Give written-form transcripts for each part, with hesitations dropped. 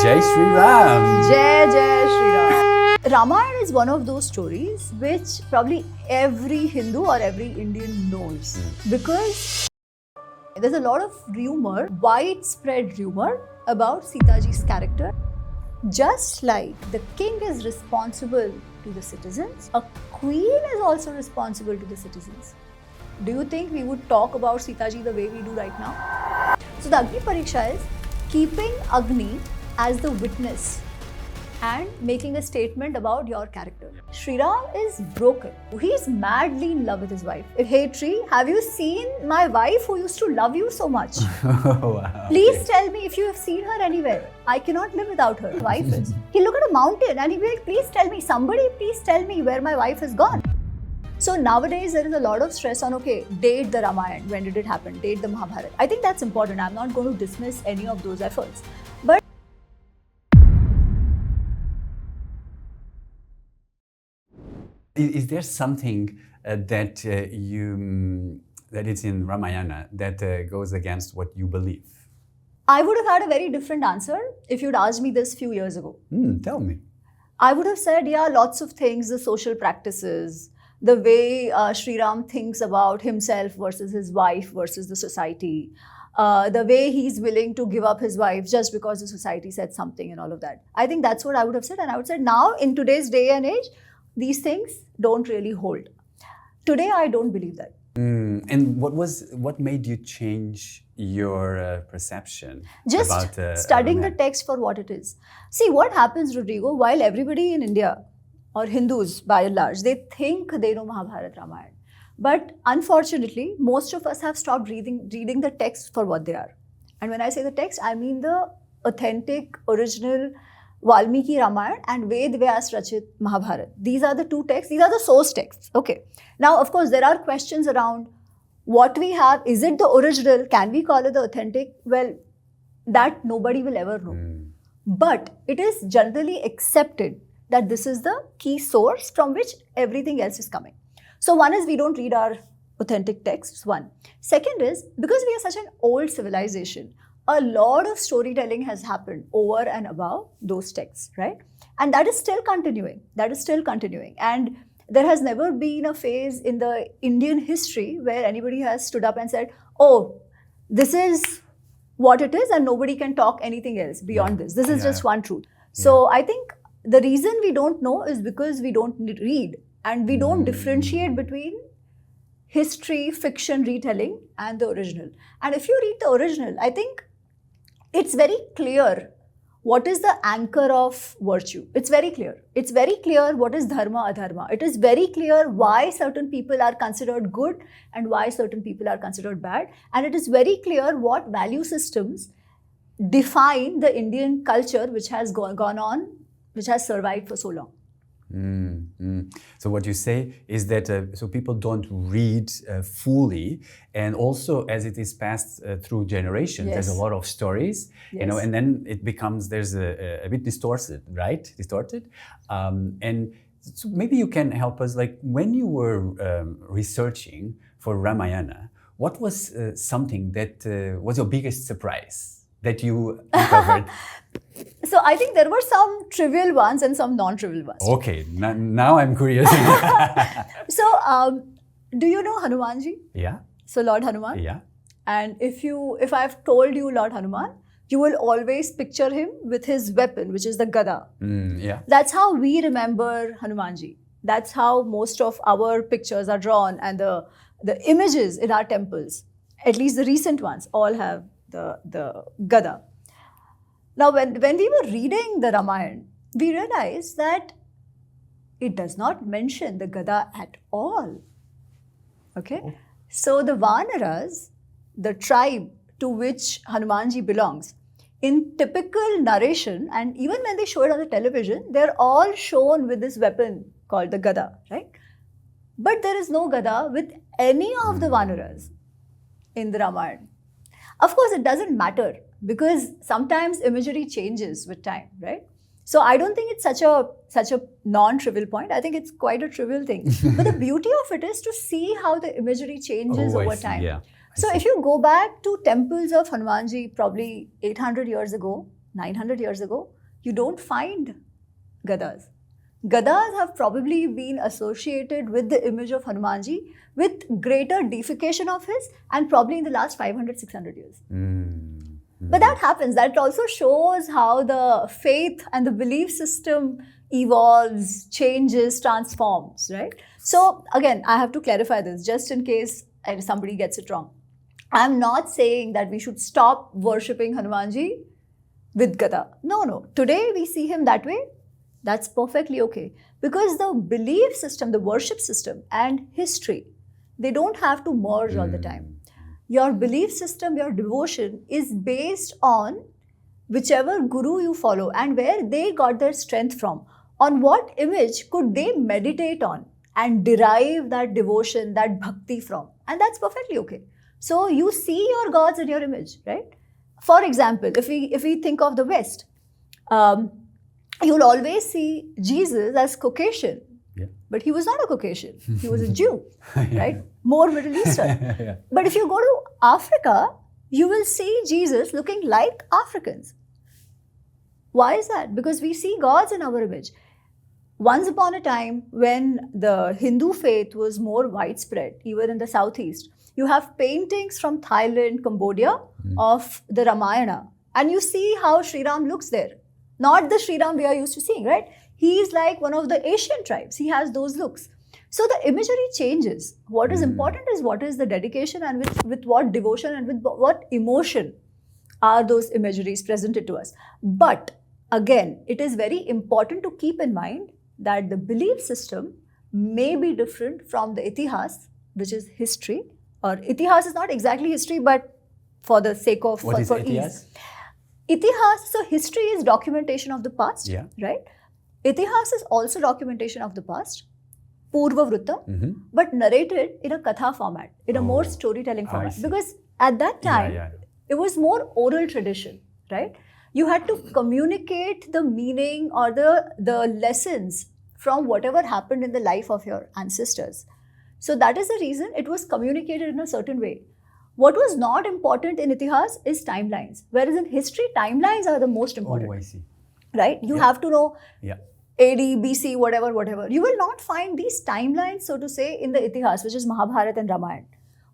Jai Shri Ram. Jai Jai Shri Ram. Ramayana is one of those stories which probably every Hindu or every Indian knows because there's a lot of rumor, widespread rumor about Sitaji's character. Just like the king is responsible to the citizens, a queen is also responsible to the citizens. Do you think we would talk about Sitaji the way we do right now? So the Agni Pariksha is keeping Agni as the witness and making a statement about your character. Shri Ram is broken. He's madly in love with his wife. Hey Tree, have you seen my wife who used to love you so much? Wow. Please tell me if you have seen her anywhere. I cannot live without her. My wife is. He'll look at a mountain and he'll be like, please tell me, somebody please tell me where my wife has gone. So nowadays there is a lot of stress on, okay, date the Ramayana, when did it happen, date the Mahabharata. I think that's important. I'm not going to dismiss any of those efforts. But Is there something that is in Ramayana that goes against what you believe? I would have had a very different answer if you'd asked me this few years ago. Tell me. I would have said, yeah, lots of things, the social practices, the way Shri Ram thinks about himself versus his wife versus the society, the way he's willing to give up his wife just because the society said something and all of that. I think that's what I would have said. And I would say now in today's day and age, these things don't really hold. Today, I don't believe that. And what made you change your perception Just about studying Ramayana? the text for what it is. See, what happens, Rodrigo, while everybody in India, or Hindus by and large, they think they know Mahabharata, Ramayana. But unfortunately, most of us have stopped reading the text for what they are. And when I say the text, I mean the authentic, original Valmiki Ramayana and Ved Vyas Rachit Mahabharat. These are the two texts, these are the source texts. Okay. Now, of course, there are questions around what we have. Is it the original? Can we call it the authentic? Well, that nobody will ever know. But it is generally accepted that this is the key source from which everything else is coming. So one is we don't read our authentic texts, one. Second is, because we are such an old civilization, a lot of storytelling has happened over and above those texts, right? And that is still continuing. And there has never been a phase in the Indian history where anybody has stood up and said, oh, this is what it is and nobody can talk anything else beyond this. This is just one truth. So I think the reason we don't know is because we don't read and we don't differentiate between history, fiction, retelling and the original. And if you read the original, I think it's very clear what is the anchor of virtue. It's very clear. It's very clear what is dharma, adharma. It is very clear why certain people are considered good and why certain people are considered bad. And it is very clear what value systems define the Indian culture which has gone on, which has survived for so long. So what you say is that so people don't read fully, and also as it is passed through generations, there's a lot of stories, you know, and then it becomes there's a bit distorted, right? And so maybe you can help us, like when you were researching for Ramayana, what was something that was your biggest surprise that you uncovered? So I think there were some trivial ones and some non-trivial ones. Okay, now I'm curious. So, do you know Hanumanji? Yeah. So Lord Hanuman? Yeah. And if I've told you Lord Hanuman, you will always picture him with his weapon, which is the Gada. Yeah. That's how we remember Hanumanji. That's how most of our pictures are drawn, and the images in our temples, at least the recent ones, all have the Gada. Now, when we were reading the Ramayana, we realized that it does not mention the Gada at all. Okay? Oh. So the Vanaras, the tribe to which Hanumanji belongs, in typical narration, and even when they show it on the television, they're all shown with this weapon called the Gada, right? But there is no Gada with any of the Vanaras in the Ramayana. Of course, it doesn't matter because sometimes imagery changes with time, right? So I don't think it's such a non-trivial point. I think it's quite a trivial thing. But the beauty of it is to see how the imagery changes over time. Yeah. So if you go back to temples of Hanumanji probably 800 years ago, 900 years ago, you don't find Gadas. Gadas have probably been associated with the image of Hanumanji with greater deification of his, and probably in the last 500, 600 years. But that happens. That also shows how the faith and the belief system evolves, changes, transforms, right? So again, I have to clarify this just in case somebody gets it wrong. I'm not saying that we should stop worshipping Hanumanji with Gada. No. Today we see him that way. That's perfectly okay. Because the belief system, the worship system and history, they don't have to merge all the time. Your belief system, your devotion is based on whichever guru you follow and where they got their strength from. On what image could they meditate on and derive that devotion, that bhakti from? And that's perfectly okay. So you see your gods in your image, right? For example, if we think of the West, you'll always see Jesus as Caucasian. Yeah. But he was not a Caucasian. He was a Jew, right? More Middle Eastern. Yeah. But if you go to Africa, you will see Jesus looking like Africans. Why is that? Because we see gods in our image. Once upon a time, when the Hindu faith was more widespread, even in the southeast, you have paintings from Thailand, Cambodia of the Ramayana. And you see how Sri Ram looks there. Not the Sri Ram we are used to seeing, right? He is like one of the Asian tribes. He has those looks. So the imagery changes. What is important is what is the dedication and with what devotion and with what emotion are those imageries presented to us. But again, it is very important to keep in mind that the belief system may be different from the Itihas, which is history. Or Itihas is not exactly history, but for the sake of what is for Itihas? ease. Itihas, so history is documentation of the past, right? Itihas is also documentation of the past, Purva Vrutta, but narrated in a katha format, in a more storytelling format. Because at that time, it was more oral tradition, right? You had to communicate the meaning or the lessons from whatever happened in the life of your ancestors. So that is the reason it was communicated in a certain way. What was not important in Itihas is timelines, whereas in history, timelines are the most important. Oh, I see. Right? You have to know AD, BC, whatever. You will not find these timelines, so to say, in the Itihas, which is Mahabharata and Ramayana.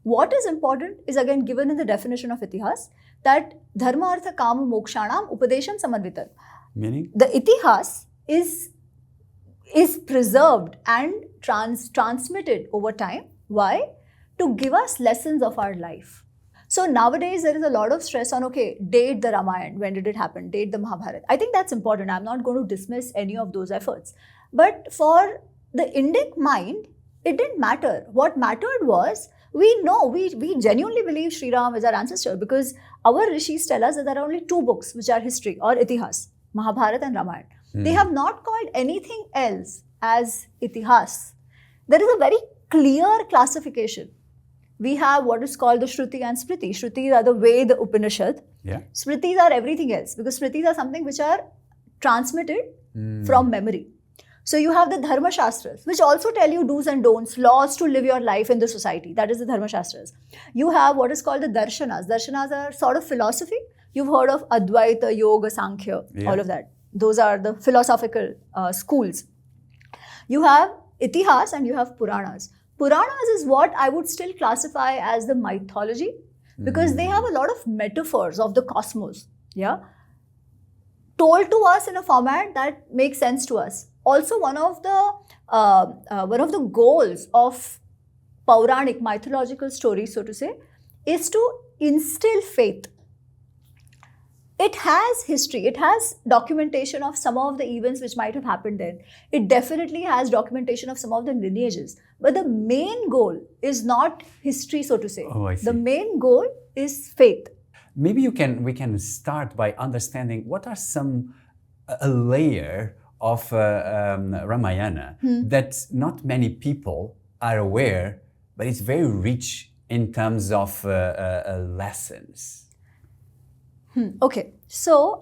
What is important is again given in the definition of Itihas, that Dharma, Artha, Kama, Mokshanam, Upadesham, Samanvitan. Meaning? The Itihas is preserved and transmitted over time. Why? To give us lessons of our life. So nowadays there is a lot of stress on, okay, date the Ramayana, when did it happen, date the Mahabharata. I think that's important. I'm not going to dismiss any of those efforts. But for the Indic mind, it didn't matter. What mattered was, we know, we genuinely believe Sri Ram is our ancestor because our rishis tell us that there are only two books which are history or Itihas, Mahabharata and Ramayana. They have not called anything else as Itihas. There is a very clear classification. We have what is called the Shruti and Smriti. Shrutis are the Veda Upanishad. Smritis are everything else because Smritis are something which are transmitted from memory. So you have the Dharma Shastras, which also tell you do's and don'ts, laws to live your life in the society. That is the Dharma Shastras. You have what is called the Darshanas. Darshanas are sort of philosophy. You've heard of Advaita, Yoga, Sankhya, all of that. Those are the philosophical schools. You have Itihas and you have Puranas. Puranas is what I would still classify as the mythology because they have a lot of metaphors of the cosmos, told to us in a format that makes sense to us. Also, one of the goals of Puranic mythological stories, so to say, is to instill faith. It has history, it has documentation of some of the events which might have happened then. It definitely has documentation of some of the lineages. But the main goal is not history, so to say. Oh, I see. The main goal is faith. Maybe we can start by understanding what are a layer of Ramayana that not many people are aware, but it's very rich in terms of lessons. Okay, so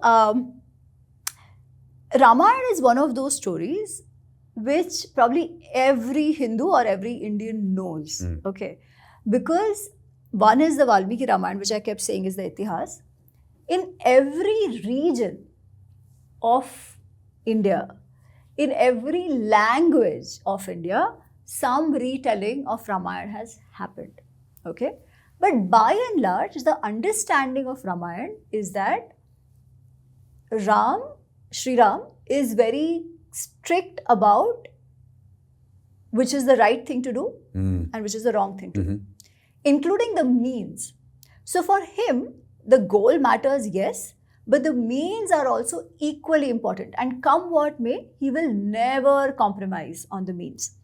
Ramayana is one of those stories which probably every Hindu or every Indian knows, okay? Because one is the Valmiki Ramayana, which I kept saying is the Itihas. In every region, of India, in every language of India, some retelling of Ramayana has happened. Okay? But by and large, the understanding of Ramayana is that Sri Ram is very strict about which is the right thing to do and which is the wrong thing to do, including the means. So for him, the goal matters, yes, but the means are also equally important. And come what may, he will never compromise on the means.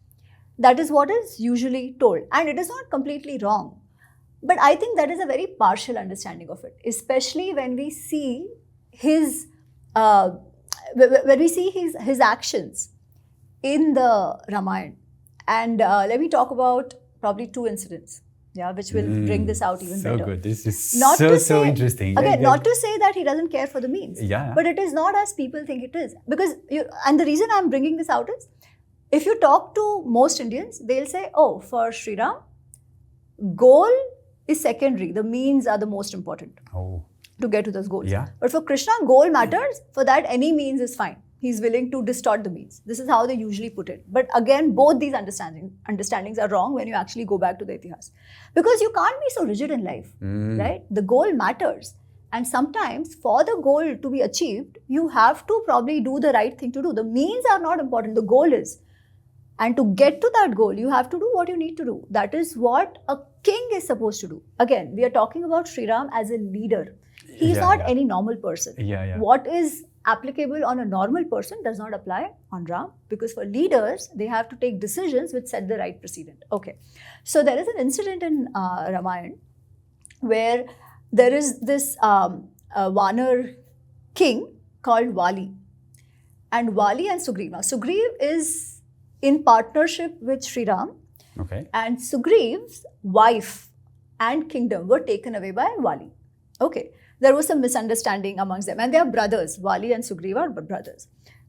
That is what is usually told. And it is not completely wrong. But I think that is a very partial understanding of it, especially when we see his actions in the Ramayana. And let me talk about probably 2 incidents, which will bring this out even better. So good. This is so interesting. Again, not to say that he doesn't care for the means, but it is not as people think it is. Because and the reason I'm bringing this out is, if you talk to most Indians, they'll say, oh, for Sri Ram, goal is secondary. The means are the most important to get to those goals. Yeah. But for Krishna, goal matters. For that, any means is fine. He's willing to distort the means. This is how they usually put it. But again, both these understandings are wrong when you actually go back to the Itihas. Because you can't be so rigid in life, right? The goal matters. And sometimes for the goal to be achieved, you have to probably do the right thing to do. The means are not important. The goal is. And to get to that goal, you have to do what you need to do. That is what a king is supposed to do. Again, we are talking about Sri Ram as a leader. He's not any normal person. What is applicable on a normal person does not apply on Ram, because for leaders, they have to take decisions which set the right precedent. Okay. So there is an incident in Ramayana where there is this Vanar king called Vali. And Vali and Sugriv. Now, Sugriv is in partnership with Sri Ram. Okay. And Sugriv's wife and kingdom were taken away by Vali. Okay. There was some misunderstanding amongst them. And they are brothers. Vali and Sugriv are brothers.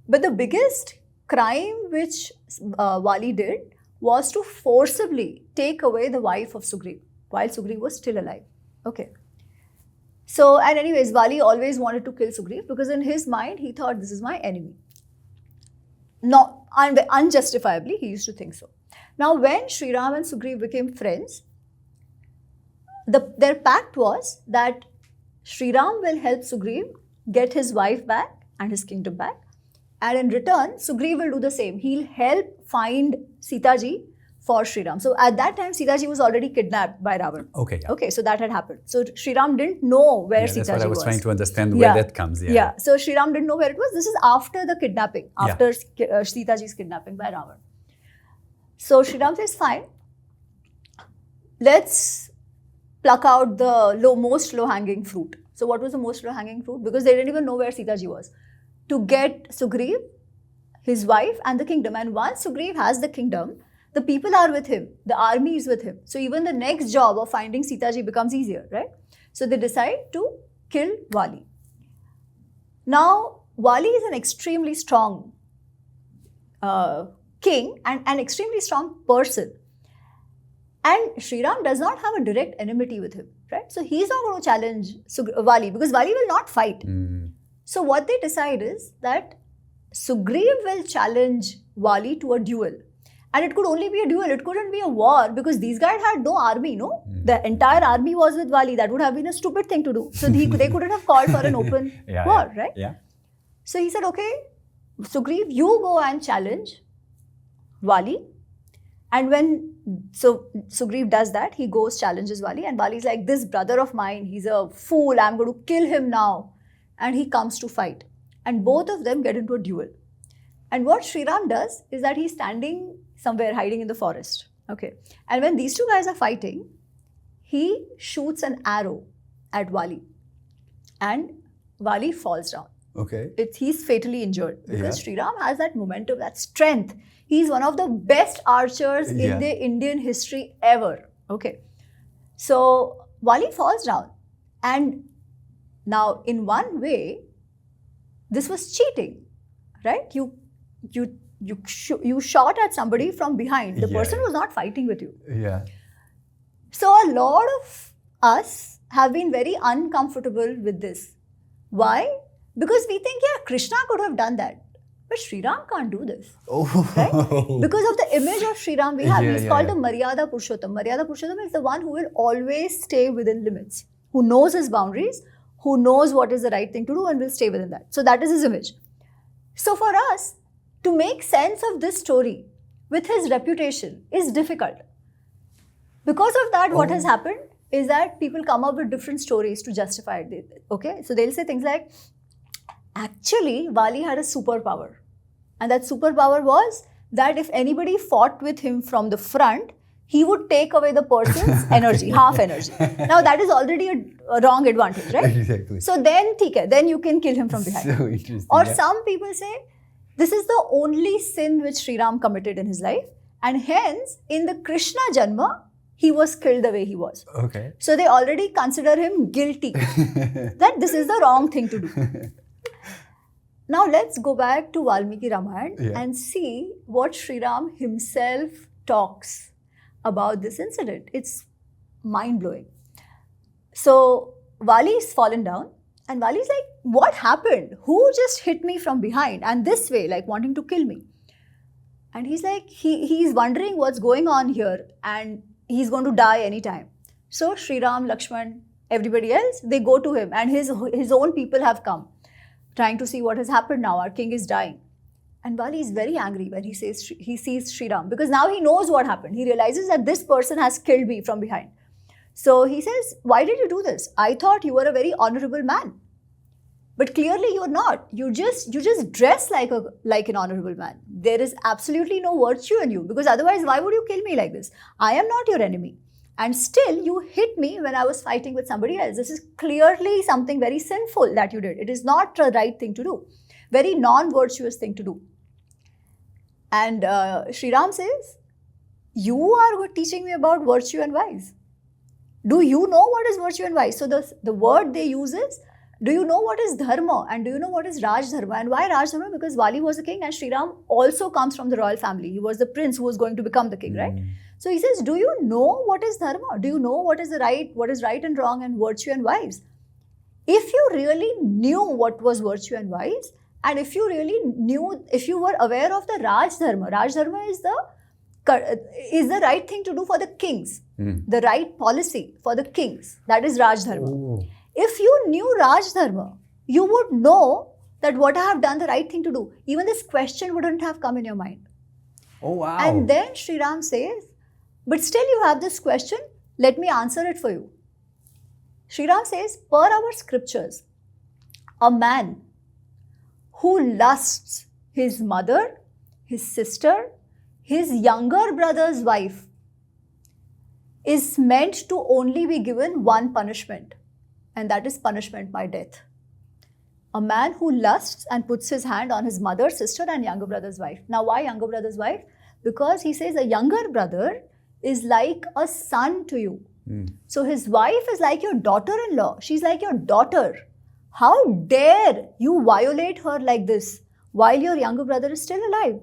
But the biggest crime which Vali did was to forcibly take away the wife of Sugriv while Sugriv was still alive. Okay. So, and anyways, Vali always wanted to kill Sugriv because in his mind, he thought, this is my enemy. Not unjustifiably, he used to think so. Now, when Sri Ram and Sugriv became friends, their pact was that Sri Ram will help Sugriv get his wife back and his kingdom back. And in return, Sugriv will do the same. He'll help find Sita ji for Sri Ram. So at that time, Sita ji was already kidnapped by Ravan. Okay. Yeah. Okay, so that had happened. So Sri Ram didn't know where Sita ji was. That's what I was trying to understand where that comes. Yeah. So Sri Ram didn't know where it was. This is after the kidnapping, after Sita ji's kidnapping by Ravan. So Sri Ram says, fine, let's pluck out the most low-hanging fruit. So what was the most low-hanging fruit? Because they didn't even know where Sita ji was. To get Sugriv, his wife and the kingdom. And once Sugriv has the kingdom, the people are with him, the army is with him. So even the next job of finding Sita ji becomes easier, right? So they decide to kill Vali. Now, Vali is an extremely strong king and an extremely strong person. And Sri Ram does not have a direct enmity with him, right? So he's not going to challenge Vali because Vali will not fight. So what they decide is that Sugriv will challenge Vali to a duel. And it could only be a duel. It couldn't be a war because these guys had no army, no? The entire army was with Vali. That would have been a stupid thing to do. So they couldn't have called for an open war, right? Yeah. So he said, okay, Sugriv, you go and challenge Vali. And when Sugriv does that, he goes, challenges Vali. And Vali's like, this brother of mine, he's a fool. I'm going to kill him now. And he comes to fight. And both of them get into a duel. And what Sri Ram does is that he's standing somewhere hiding in the forest. Okay. And when these two guys are fighting, he shoots an arrow at Vali. And Vali falls down. Okay. He's fatally injured because Sri Ram has that momentum, that strength. He's one of the best archers in the Indian history ever. Okay. So Vali falls down. And now in one way, this was cheating, right? You shot at somebody from behind. The person was not fighting with you. Yeah. So a lot of us have been very uncomfortable with this. Why? Because we think, yeah, Krishna could have done that. But Sri Ram can't do this. Oh. Right? Because of the image of Sri Ram we have. He's called the Maryada Purushottam. Maryada Purushottam is the one who will always stay within limits, who knows his boundaries, who knows what is the right thing to do and will stay within that. So that is his image. So for us, to make sense of this story with his reputation is difficult. Because of that, what has happened is that people come up with different stories to justify it. Okay? So they'll say things like, actually, Vali had a superpower. And that superpower was that if anybody fought with him from the front, he would take away the person's energy, half energy. Now that is already a wrong advantage, right? Exactly. So then you can kill him from behind. So interesting. Or some people say, this is the only sin which Sri Ram committed in his life. And hence, in the Krishna Janma, he was killed the way he was. Okay. So they already consider him guilty. That this is the wrong thing to do. Now let's go back to Valmiki Ramayana and see what Sri Ram himself talks about this incident. It's mind-blowing. So Vali is fallen down and Vali is like, what happened? Who just hit me from behind and this way, like wanting to kill me? And he's like, he's wondering what's going on here and he's going to die anytime. So Sri Ram, Lakshmana, everybody else, they go to him and his own people have come, trying to see what has happened now. Our king is dying. And Vali is very angry when he sees Sri Ram, because now he knows what happened. He realizes that this person has killed me from behind. So he says, why did you do this? I thought you were a very honorable man. But clearly you're not. You just dress like an honorable man. There is absolutely no virtue in you, because otherwise why would you kill me like this? I am not your enemy. And still you hit me when I was fighting with somebody else. This is clearly something very sinful that you did. It is not the right thing to do. Very non-virtuous thing to do. And Sri Ram says, you are teaching me about virtue and vice. Do you know what is virtue and vice? So the word they use is, do you know what is Dharma and do you know what is Rajdharma? And why Rajdharma? Because Vali was the king and Sri Ram also comes from the royal family. He was the prince who was going to become the king, right? So he says, do you know what is Dharma? Do you know what is right and wrong and virtue and vice? If you really knew what was virtue and vice, and if you were aware of the Rajdharma, Rajdharma is the right thing to do for the kings, the right policy for the kings. That is Rajdharma. Oh. If you knew Rajdharma, you would know that what I have done the right thing to do. Even this question wouldn't have come in your mind. Oh, wow. And then Sri Ram says, but still you have this question, let me answer it for you. Sri Ram says, per our scriptures, a man who lusts his mother, his sister, his younger brother's wife is meant to only be given one punishment, and that is punishment by death. A man who lusts and puts his hand on his mother, sister and younger brother's wife. Now why younger brother's wife? Because he says a younger brother is like a son to you. So his wife is like your daughter-in-law. She's like your daughter. How dare you violate her like this while your younger brother is still alive?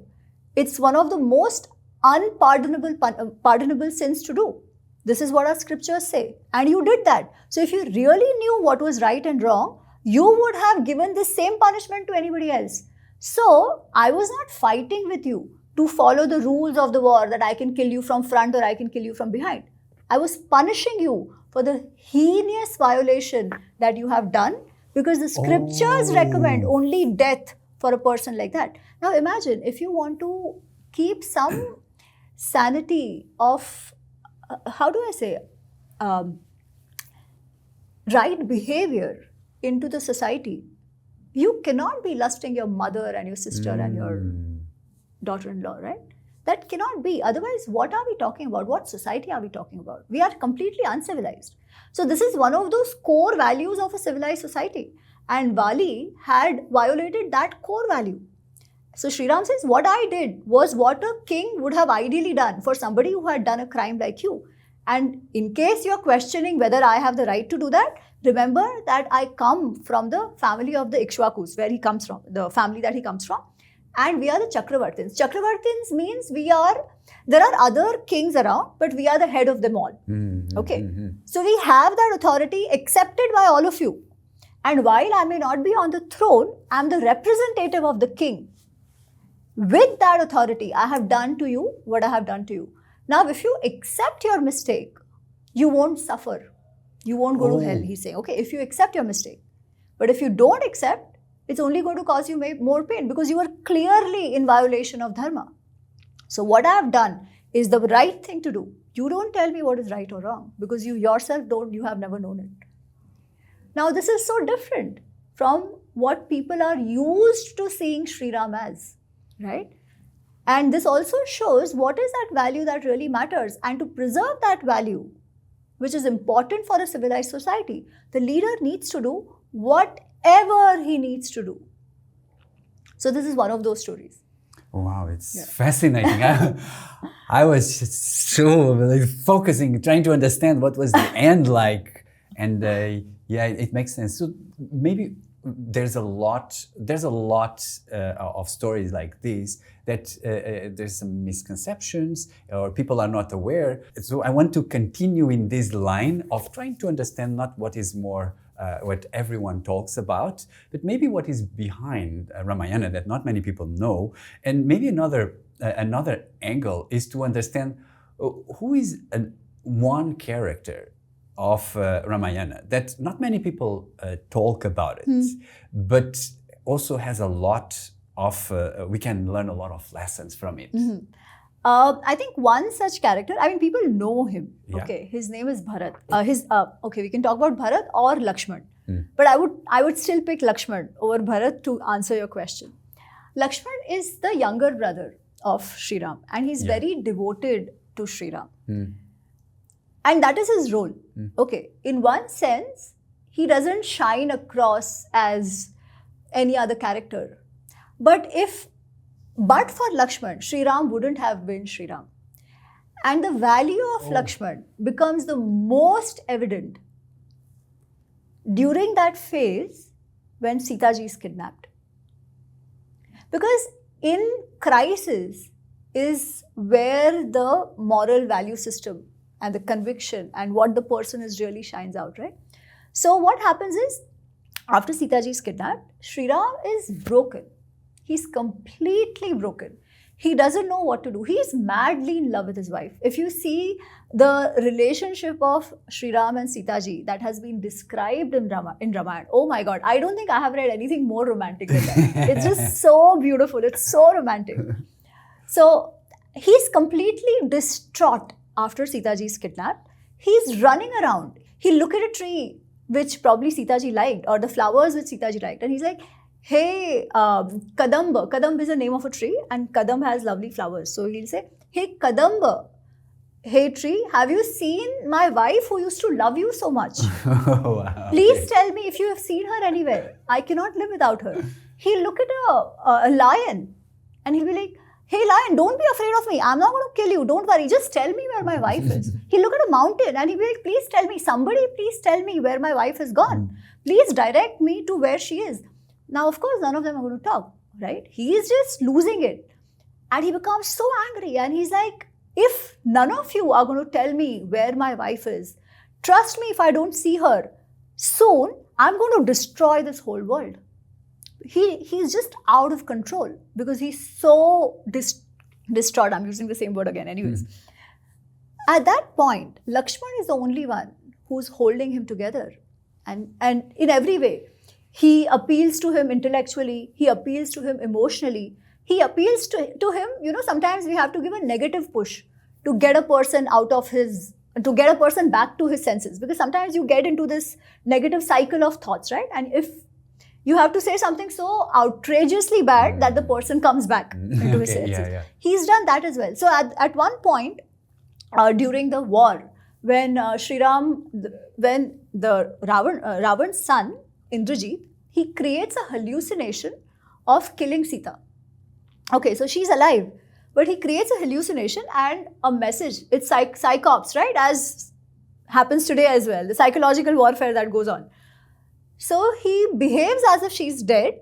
It's one of the most unpardonable sins to do. This is what our scriptures say. And you did that. So if you really knew what was right and wrong, you would have given the same punishment to anybody else. So I was not fighting with you to follow the rules of the war that I can kill you from front or I can kill you from behind. I was punishing you for the heinous violation that you have done, because the scriptures recommend only death for a person like that. Now imagine if you want to keep some sanity of, right behavior into the society. You cannot be lusting your mother and your sister and your daughter-in-law, right? That cannot be. Otherwise, what are we talking about? What society are we talking about? We are completely uncivilized. So this is one of those core values of a civilized society. And Vali had violated that core value. So Sri Ram says, what I did was what a king would have ideally done for somebody who had done a crime like you. And in case you're questioning whether I have the right to do that, remember that I come from the family of the Ikshvakus, where he comes from, the family that he comes from. And we are the Chakravartins. Chakravartins means there are other kings around, but we are the head of them all. Okay. So we have that authority accepted by all of you. And while I may not be on the throne, I am the representative of the king. With that authority, I have done to you what I have done to you. Now, if you accept your mistake, you won't suffer. You won't go to hell, he's saying. Okay, if you accept your mistake. But if you don't accept, it's only going to cause you more pain because you are clearly in violation of Dharma. So what I have done is the right thing to do. You don't tell me what is right or wrong because you yourself you have never known it. Now, this is so different from what people are used to seeing Sri Ram as, right? And this also shows what is that value that really matters. And to preserve that value, which is important for a civilized society, the leader needs to do whatever he needs to do. So this is one of those stories. Wow, it's fascinating. I was just so focusing, trying to understand what was the end like. And it makes sense. So maybe there's a lot of stories like this that there's some misconceptions or people are not aware. So I want to continue in this line of trying to understand not what is more what everyone talks about, but maybe what is behind Ramayana that not many people know. And maybe another angle is to understand who is one character of Ramayana that not many people talk about it, but also has a lot of, we can learn a lot of lessons from it. I think one such character, I mean, people know him. Yeah. Okay, his name is Bharat. Okay, we can talk about Bharat or Lakshman. But I would still pick Lakshman over Bharat to answer your question. Lakshman is the younger brother of Sri Ram and he's very devoted to Sri Ram. And that is his role. Okay, in one sense, he doesn't shine across as any other character. But for Lakshman, Sri Ram wouldn't have been Sri Ram. And the value of Lakshman becomes the most evident during that phase when Sita ji is kidnapped. Because in crisis is where the moral value system and the conviction and what the person is really shines out, right? So what happens is, after Sita ji is kidnapped, Sri Ram is broken. He's completely broken. He doesn't know what to do. He's madly in love with his wife. If you see the relationship of Sri Ram and Sita ji that has been described in Ramayana, oh my God, I don't think I have read anything more romantic than that. It's just so beautiful. It's so romantic. So he's completely distraught after Sita ji is kidnapped. He's running around. He look at a tree which probably Sita ji liked or the flowers which Sita ji liked, and he's like, hey, Kadamba. Kadamba is the name of a tree and Kadamba has lovely flowers. So he'll say, hey, Kadamba, hey tree, have you seen my wife who used to love you so much? Wow, please tell me if you have seen her anywhere. I cannot live without her. He'll look at a lion and he'll be like, hey lion, don't be afraid of me. I'm not going to kill you. Don't worry. Just tell me where my wife is. He'll look at a mountain and he'll be like, please tell me. Somebody please tell me where my wife has gone. Please direct me to where she is. Now, of course, none of them are going to talk, right? He is just losing it. And he becomes so angry. And he's like, if none of you are going to tell me where my wife is, trust me, if I don't see her soon, I'm going to destroy this whole world. He's just out of control because he's so distraught. I'm using the same word again anyways. At that point, Lakshmana is the only one who's holding him together. And in every way, he appeals to him intellectually, he appeals to him emotionally, he appeals to him, sometimes we have to give a negative push to get a person back to his senses. Because sometimes you get into this negative cycle of thoughts, right? And if you have to say something so outrageously bad that the person comes back into his senses. He's done that as well. So at one point during the war, when when the Ravan's son, Indrajit, he creates a hallucination of killing Sita. Okay, so she's alive, but he creates a hallucination and a message. It's psychops, right? As happens today as well, the psychological warfare that goes on. So he behaves as if she's dead,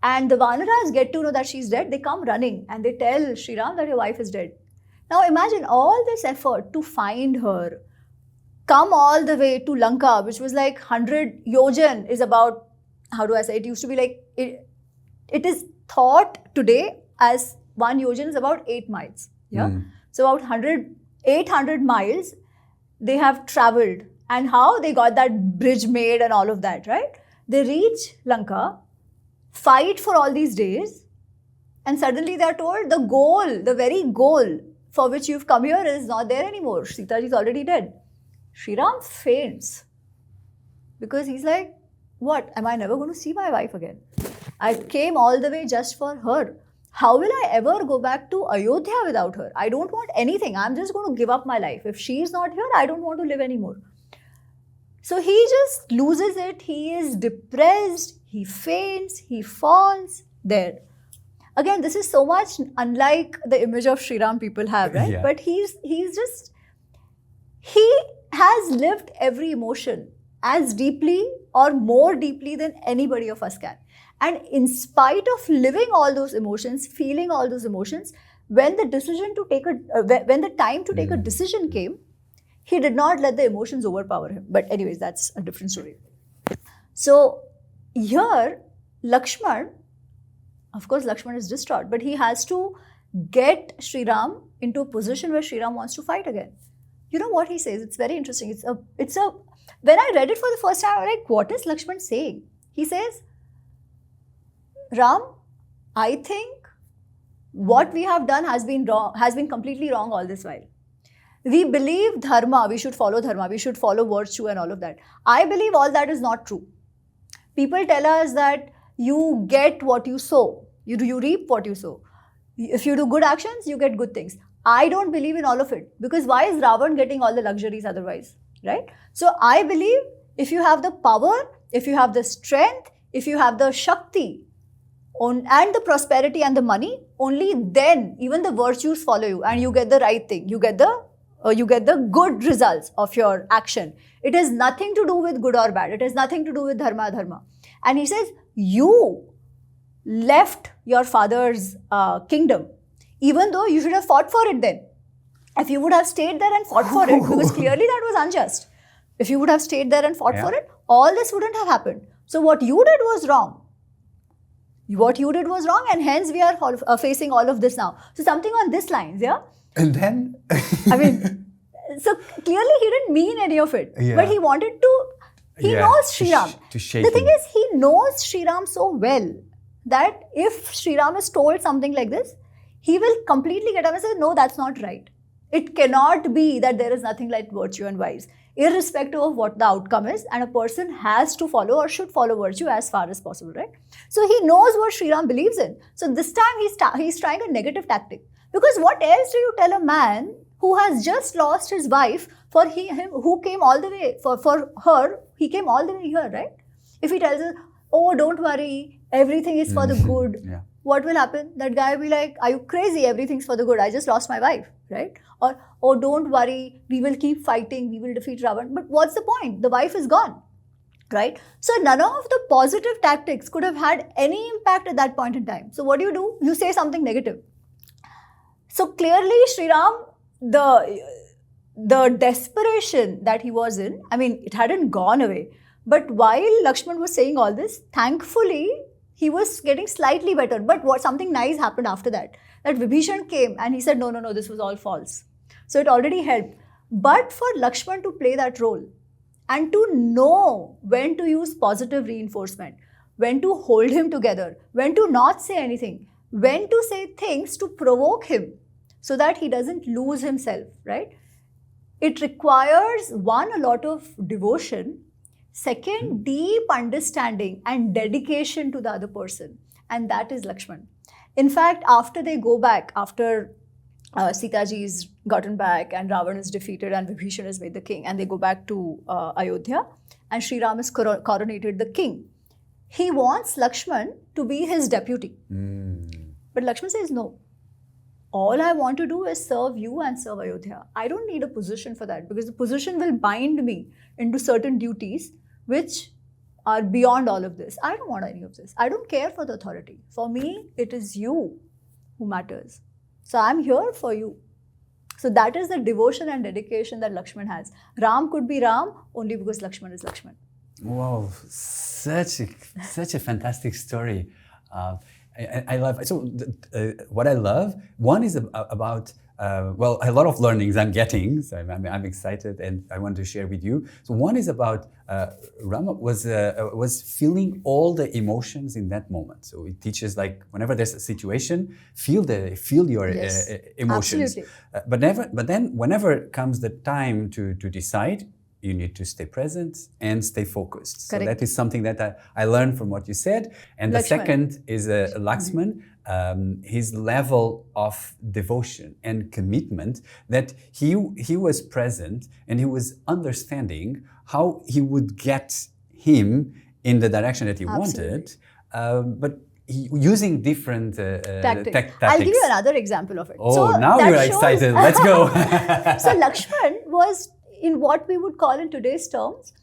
and the Vanaras get to know that she's dead. They come running and they tell Sri Ram that your wife is dead. Now imagine all this effort to find her, come all the way to Lanka, which was like 100 yojan is about, how do I say, it used to be like, it is thought today as 1 yojan is about 8 miles. Yeah. So about 800 miles they have traveled, and how they got that bridge made and all of that, right? They reach Lanka, fight for all these days, and suddenly they are told the goal, the very goal for which you've come here is not there anymore. Sita ji is already dead. Sri Ram faints because he's like, what? Am I never going to see my wife again? I came all the way just for her. How will I ever go back to Ayodhya without her? I don't want anything. I'm just going to give up my life. If she's not here, I don't want to live anymore. So he just loses it. He is depressed. He faints. He falls there. Again, this is so much unlike the image of Sri Ram people have, right? Yeah. But he has lived every emotion as deeply or more deeply than anybody of us can. And in spite of living all those emotions, feeling all those emotions, when the time to take a decision came, he did not let the emotions overpower him. But anyways, that's a different story. So here, Lakshman, of course, Lakshman is distraught, but he has to get Sri Ram into a position where Sri Ram wants to fight again. You know what he says? It's very interesting. When I read it for the first time, I was like, what is Lakshman saying? He says, Ram, I think what we have done has been wrong, has been completely wrong all this while. We believe Dharma, we should follow Dharma, we should follow virtue and all of that. I believe all that is not true. People tell us that you get what you sow, you reap what you sow. If you do good actions, you get good things. I don't believe in all of it, because why is Ravan getting all the luxuries otherwise, right? So I believe if you have the power, if you have the strength, if you have the Shakti, and the prosperity and the money, only then even the virtues follow you and you get the right thing. You get the good results of your action. It has nothing to do with good or bad. It has nothing to do with dharma. And he says, you left your father's kingdom, even though you should have fought for it then. If you would have stayed there and fought for it, because clearly that was unjust. If you would have stayed there and fought for it, all this wouldn't have happened. So what you did was wrong. And hence we are facing all of this now. So something on this lines, yeah? And then? I mean, so clearly he didn't mean any of it. Yeah. But he wanted to, he knows Sri Ram. To shake the thing is, he knows Sri Ram so well that if Sri Ram is told something like this, he will completely get up and say, no, that's not right. It cannot be that there is nothing like virtue and vice, irrespective of what the outcome is, and a person has to follow or should follow virtue as far as possible, right? So he knows what Sri Ram believes in. So this time he's trying a negative tactic. Because what else do you tell a man who has just lost his wife for him who came all the way, for her, he came all the way here, right? If he tells us, oh, don't worry, everything is for the good. Yeah. What will happen? That guy will be like, are you crazy? Everything's for the good. I just lost my wife, right? Or, oh, don't worry, we will keep fighting, we will defeat Ravan. But what's the point? The wife is gone, right? So none of the positive tactics could have had any impact at that point in time. So what do? You say something negative. So clearly, Sri Ram, the desperation that he was in, I mean, it hadn't gone away. But while Lakshman was saying all this, thankfully, he was getting slightly better. But something nice happened after that. That Vibhishan came and he said, no, this was all false. So it already helped. But for Lakshman to play that role and to know when to use positive reinforcement, when to hold him together, when to not say anything, when to say things to provoke him so that he doesn't lose himself, right? It requires, one, a lot of devotion. Second, deep understanding and dedication to the other person. And that is Lakshman. In fact, after they go back, after Sita ji is gotten back and Ravan is defeated and Vibhishan is made the king, and they go back to Ayodhya and Sri Ram is coronated the king, he wants Lakshman to be his deputy. But Lakshman says, no. All I want to do is serve you and serve Ayodhya. I don't need a position for that, because the position will bind me into certain duties which are beyond all of this. I don't want any of this. I don't care for the authority. For me, it is you who matters. So I'm here for you. So that is the devotion and dedication that Lakshman has. Ram could be Ram only because Lakshman is Lakshman. Wow, such a fantastic story. I love what I love. One is about a lot of learnings I'm getting. So I'm excited and I want to share with you. So one is about Rama was feeling all the emotions in that moment. So it teaches like whenever there's a situation, feel your emotions. Absolutely. But then whenever comes the time to decide, you need to stay present and stay focused. Correct. So that is something that I learned from what you said. And the second is Lakshman, his level of devotion and commitment, that he was present and he was understanding how he would get him in the direction that he wanted, but using different tactics. I'll give you another example of it. Oh, so now you're excited. Let's go. So Lakshman was, in what we would call in today's terms,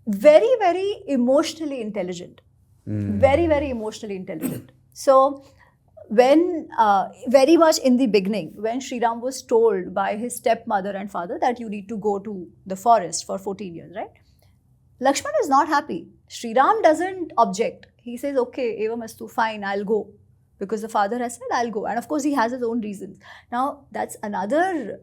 very, very emotionally intelligent. Very, very emotionally intelligent. So when, very much in the beginning, when Sri Ram was told by his stepmother and father that you need to go to the forest for 14 years, right? Lakshman is not happy. Sri Ram doesn't object. He says, okay, evam astu, fine, I'll go. Because the father has said, I'll go. And of course, he has his own reasons. Now, that's another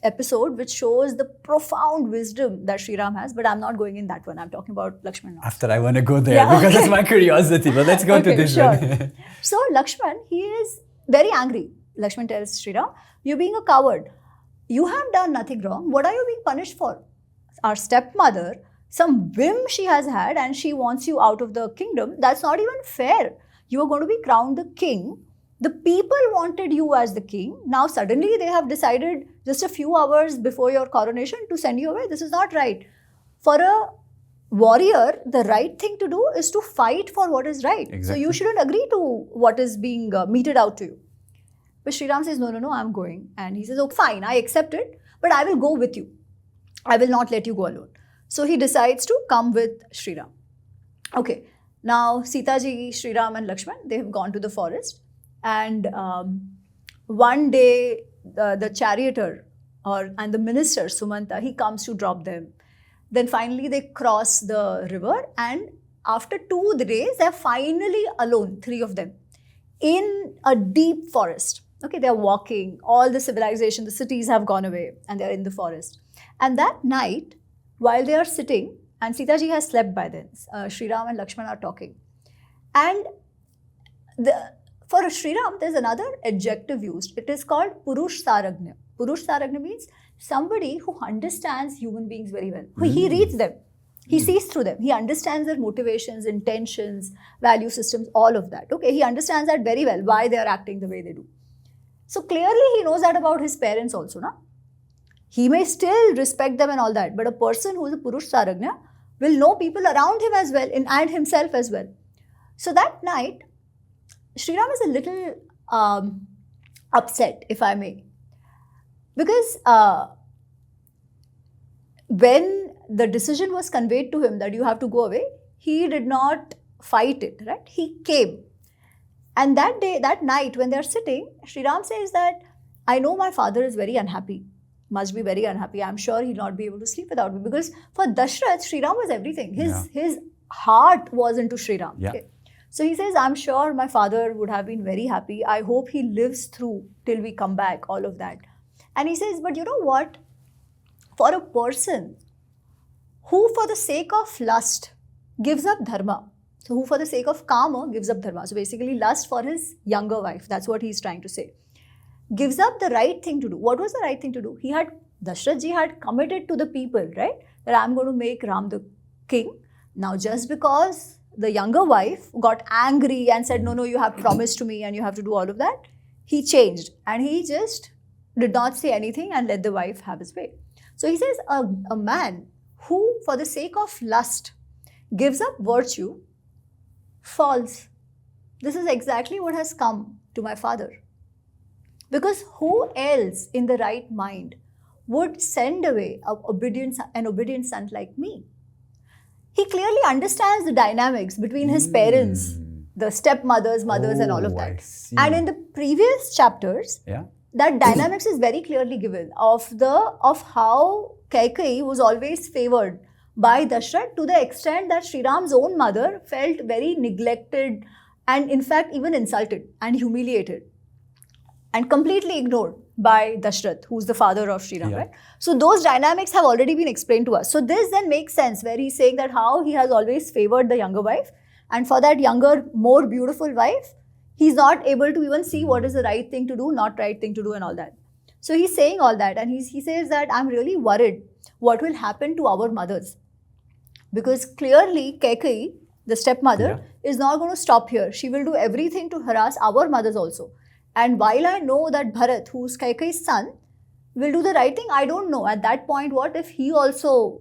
episode which shows the profound wisdom that Sri Ram has. But I'm not going in that one. I'm talking about Lakshman now. After I want to go there because that's my curiosity. But let's go to this one. So, Lakshman, he is very angry. Lakshman tells Sri Ram, you're being a coward. You have done nothing wrong. What are you being punished for? Our stepmother, some whim she has had and she wants you out of the kingdom. That's not even fair. You are going to be crowned the king. The people wanted you as the king. Now suddenly they have decided just a few hours before your coronation to send you away. This is not right. For a warrior, the right thing to do is to fight for what is right. Exactly. So you shouldn't agree to what is being meted out to you. But Sri Ram says, no, I'm going. And he says, oh, fine, I accept it, but I will go with you. I will not let you go alone. So he decides to come with Sri Ram. Okay. Now, Sita ji, Sri Ram and Lakshman, they have gone to the forest. And one day, the charioteer and the minister, Sumanta, he comes to drop them. Then finally, they cross the river. And after 2 days, they're finally alone, 3 of them, in a deep forest. Okay, they're walking. All the civilization, the cities have gone away. And they're in the forest. And that night, while they are sitting, and Sita ji has slept by then. Sri Ram and Lakshman are talking. And for Sri Ram, there's another adjective used. It is called Purush Saragnya. Purush Saragnya means somebody who understands human beings very well. He reads them. He sees through them. He understands their motivations, intentions, value systems, all of that. Okay, he understands that very well, why they are acting the way they do. So clearly he knows that about his parents also, na? He may still respect them and all that, but a person who is a Purush Saragnya will know people around him as well and himself as well. So that night, Sri Ram is a little upset, if I may. Because when the decision was conveyed to him that you have to go away, he did not fight it, right? He came. And that night when they are sitting, Sri Ram says that, I know my father is very unhappy. Must be very unhappy. I'm sure he'll not be able to sleep without me. Because for Dashrath, Sri Ram was everything. His heart was into Sri Ram. Yeah. Okay. So he says, I'm sure my father would have been very happy. I hope he lives through till we come back, all of that. And he says, but you know what? For a person who for the sake of lust gives up Dharma, so who for the sake of Kama gives up Dharma, so basically lust for his younger wife, that's what he's trying to say, gives up the right thing to do. What was the right thing to do? Dashrath ji had committed to the people, right? That I'm going to make Ram the king. Now just because the younger wife got angry and said, no, you have promised to me and you have to do all of that, he changed and he just did not say anything and let the wife have his way. So he says a man who for the sake of lust gives up virtue falls. This is exactly what has come to my father. Because who else in the right mind would send away an obedient son like me? He clearly understands the dynamics between his parents, the stepmothers, mothers and all of that. And in the previous chapters, that dynamics is very clearly given of how Kaikeyi was always favored by Dashrath, to the extent that Sri Ram's own mother felt very neglected and in fact even insulted and humiliated and completely ignored by Dashrath, who's the father of Sri Ram, right? So those dynamics have already been explained to us. So this then makes sense where he's saying that how he has always favored the younger wife, and for that younger, more beautiful wife, he's not able to even see what is the right thing to do, not right thing to do and all that. So he's saying all that, and he says that I'm really worried what will happen to our mothers. Because clearly Kaikeyi, the stepmother, is not going to stop here. She will do everything to harass our mothers also. And while I know that Bharat, who's Kaikeyi's son, will do the right thing, I don't know. At that point, what if he also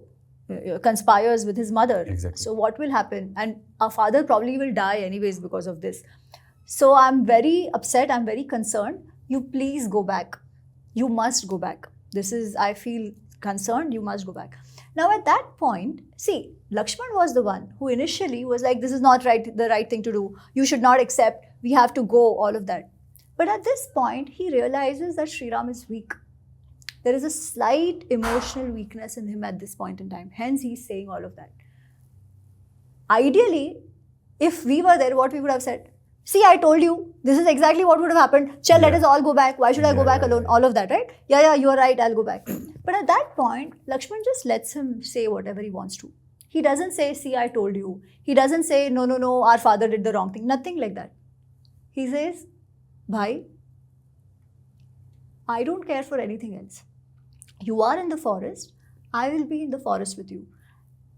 conspires with his mother? Exactly. So what will happen? And our father probably will die anyways because of this. So I'm very upset. I'm very concerned. You please go back. You must go back. This is, I feel concerned. You must go back. Now at that point, see, Lakshmana was the one who initially was like, this is not the right thing to do. You should not accept. We have to go, all of that. But at this point, he realizes that Sri Ram is weak. There is a slight emotional weakness in him at this point in time. Hence, he's saying all of that. Ideally, if we were there, what we would have said? See, I told you, this is exactly what would have happened. Chal, let us all go back. Why should I go back alone? All of that, right? Yeah, you are right, I'll go back. But at that point, Lakshman just lets him say whatever he wants to. He doesn't say, see, I told you. He doesn't say, no, our father did the wrong thing. Nothing like that. He says, Bhai, I don't care for anything else. You are in the forest. I will be in the forest with you.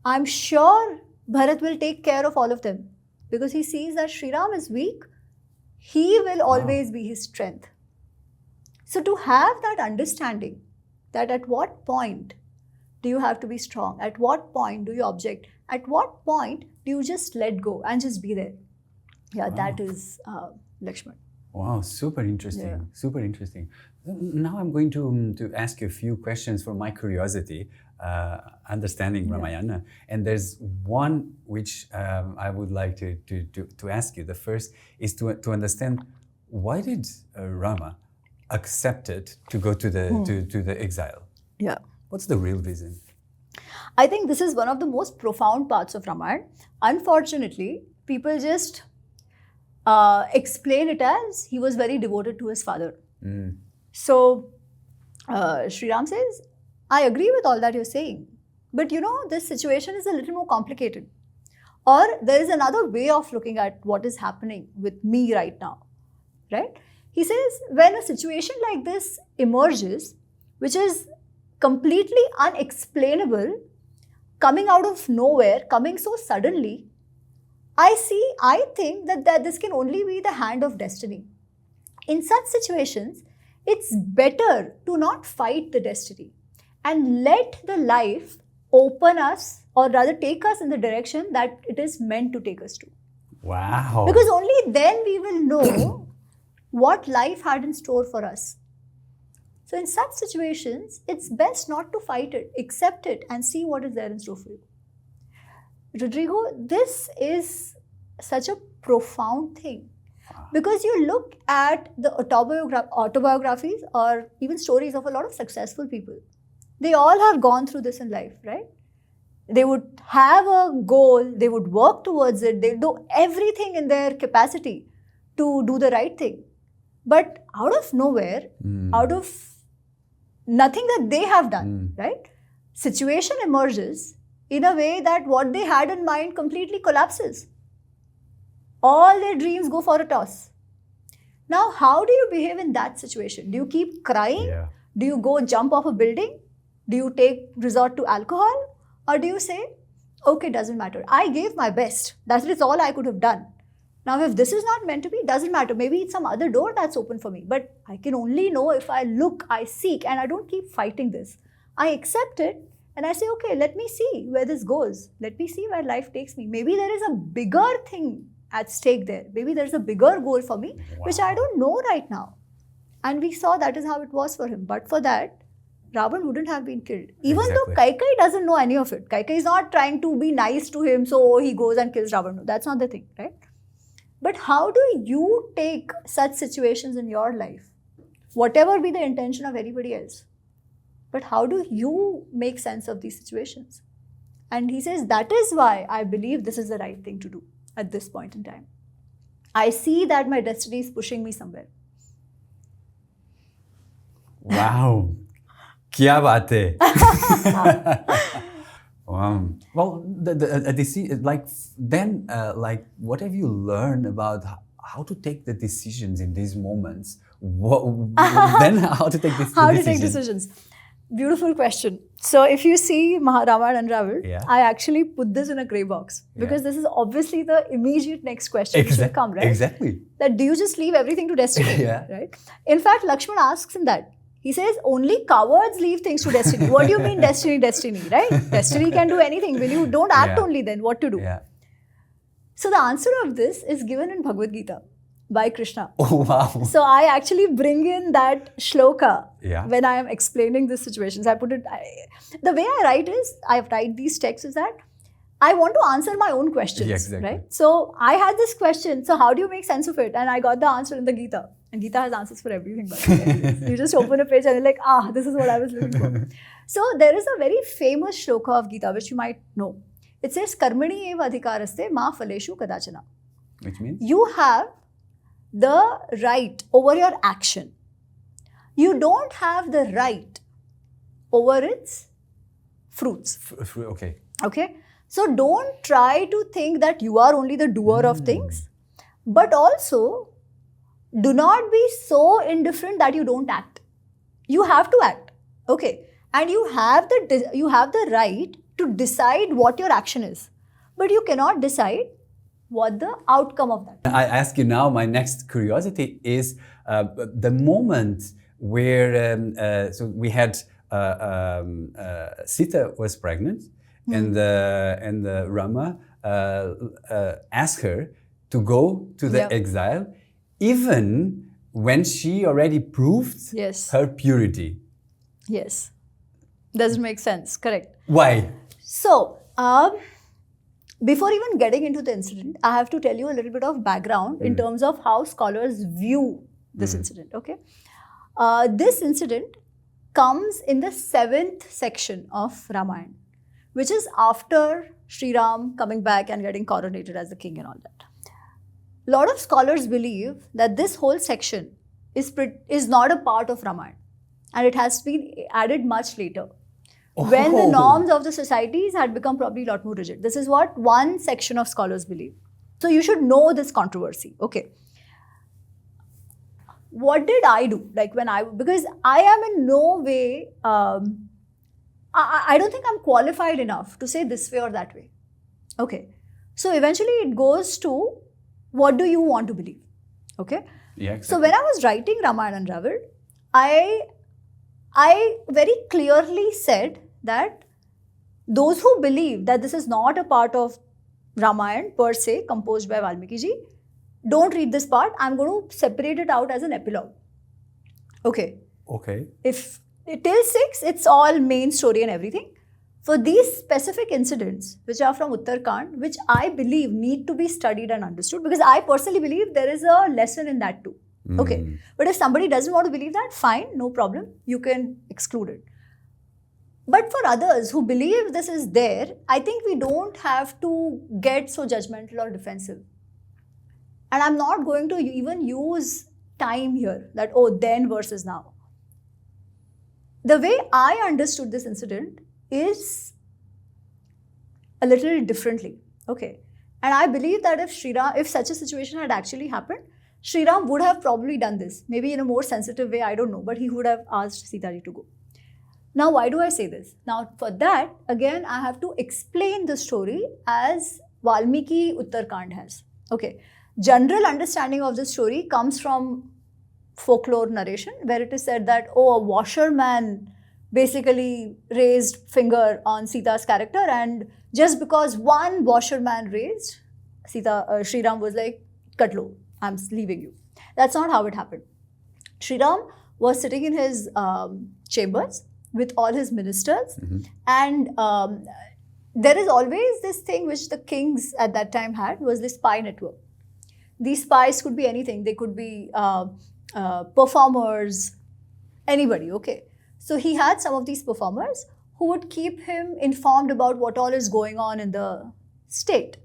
I'm sure Bharat will take care of all of them. Because he sees that Sri Ram is weak, he will always be his strength. So to have that understanding, that at what point do you have to be strong? At what point do you object? At what point do you just let go and just be there? Yeah, that is Lakshman. Wow, super interesting, super interesting. Now I'm going to ask you a few questions from my curiosity, understanding Ramayana. And there's one which I would like to ask you. The first is to understand, why did Rama accept it to go to the exile? Yeah. What's the real reason? I think this is one of the most profound parts of Ramayana. Unfortunately, people just explain it as he was very devoted to his father. So, Sri Ram says, I agree with all that you're saying. But this situation is a little more complicated. Or there is another way of looking at what is happening with me right now. Right? He says, when a situation like this emerges, which is completely unexplainable, coming out of nowhere, coming so suddenly, I think that this can only be the hand of destiny. In such situations, it's better to not fight the destiny and let the life open us, or rather take us in the direction that it is meant to take us to. Wow. Because only then we will know what life had in store for us. So in such situations, it's best not to fight it, accept it and see what is there in store for you. Rodrigo, this is such a profound thing. Because you look at the autobiographies or even stories of a lot of successful people. They all have gone through this in life, right? They would have a goal, they would work towards it, they do everything in their capacity to do the right thing. But out of nowhere, out of nothing that they have done, right? Situation emerges in a way that what they had in mind completely collapses. All their dreams go for a toss. Now, how do you behave in that situation? Do you keep crying? Yeah. Do you go jump off a building? Do you resort to alcohol? Or do you say, okay, doesn't matter. I gave my best. That is all I could have done. Now, if this is not meant to be, doesn't matter. Maybe it's some other door that's open for me. But I can only know if I look, I seek, and I don't keep fighting this. I accept it and I say, okay, let me see where this goes. Let me see where life takes me. Maybe there is a bigger thing at stake there. Maybe there's a bigger goal for me, which I don't know right now. And we saw that is how it was for him. But for that, Ravan wouldn't have been killed. Even though Kaikeyi doesn't know any of it. Kaikeyi is not trying to be nice to him, so he goes and kills Ravan. No, that's not the thing, right? But how do you take such situations in your life? whatever be the intention of anybody else. But how do you make sense of these situations? And he says, that is why I believe this is the right thing to do at this point in time. I see that my destiny is pushing me somewhere. Wow. Kya baat hai? Well, what have you learned about how to take the decisions in these moments? Then how to take these How to take decisions? Beautiful question. So if you see Ramayana Unravelled, I actually put this in a grey box because this is obviously the immediate next question which will come, right? Exactly. That do you just leave everything to destiny, right? In fact, Lakshmana asks him that. He says, only cowards leave things to destiny. What do you mean destiny, right? Destiny can do anything. Will you don't act only then? What to do? Yeah. So the answer of this is given in Bhagavad Gita by Krishna. Oh, wow. So I actually bring in that shloka when I am explaining these situations. I put it, the way I write these texts is that I want to answer my own questions, right? So I had this question, so how do you make sense of it? And I got the answer in the Gita. And Gita has answers for everything. By the way. You just open a page and you're like, this is what I was looking for. So there is a very famous shloka of Gita, which you might know. It says, Karmani eva adhikaraste ma phaleshu kadachana. Which means? You have the right over your action. You don't have the right over its fruits. Okay. So don't try to think that you are only the doer of things, but also do not be so indifferent that you don't act. You have to act. Okay. And you have the right to decide what your action is, but you cannot decide what the outcome of that is. I ask you now, my next curiosity is the moment where, so we had Sita was pregnant and Rama asked her to go to the exile even when she already proved her purity. Yes. Doesn't make sense. Correct. Why? So, before even getting into the incident, I have to tell you a little bit of background in terms of how scholars view this incident. Okay, this incident comes in the 7th section of Ramayana, which is after Sri Ram coming back and getting coronated as the king and all that. A lot of scholars believe that this whole section is not a part of Ramayana, and it has been added much later. When the norms of the societies had become probably a lot more rigid. This is what one section of scholars believe. So you should know this controversy. Okay. What did I do? Because I am in no way, I don't think I'm qualified enough to say this way or that way. Okay. So eventually it goes to, what do you want to believe? Okay. Yeah, exactly. So when I was writing Ramayana Unravelled, I very clearly said that those who believe that this is not a part of Ramayana per se, composed by Valmiki ji, don't read this part. I'm going to separate it out as an epilogue. Okay. If till 6, it's all main story and everything. For these specific incidents, which are from Uttarakhand, which I believe need to be studied and understood, because I personally believe there is a lesson in that too. Okay. But if somebody doesn't want to believe that, fine, no problem. You can exclude it. But for others who believe this is there, I think we don't have to get so judgmental or defensive. And I'm not going to even use time here, that, then versus now. The way I understood this incident is a little differently. Okay. And I believe that if such a situation had actually happened, Sri Ram would have probably done this. Maybe in a more sensitive way, I don't know. But he would have asked Sita ji to go. Now, why do I say this? Now, for that, again, I have to explain the story as Valmiki Uttarakhand has. Okay. General understanding of this story comes from folklore narration, where it is said that, a washerman basically raised finger on Sita's character, and just because one washerman raised, Sri Ram was like, cut low, I'm leaving you. That's not how it happened. Sri Ram was sitting in his chambers with all his ministers, and there is always this thing which the kings at that time had, was this spy network. These spies could be anything. They could be performers, anybody, okay. So he had some of these performers who would keep him informed about what all is going on in the state.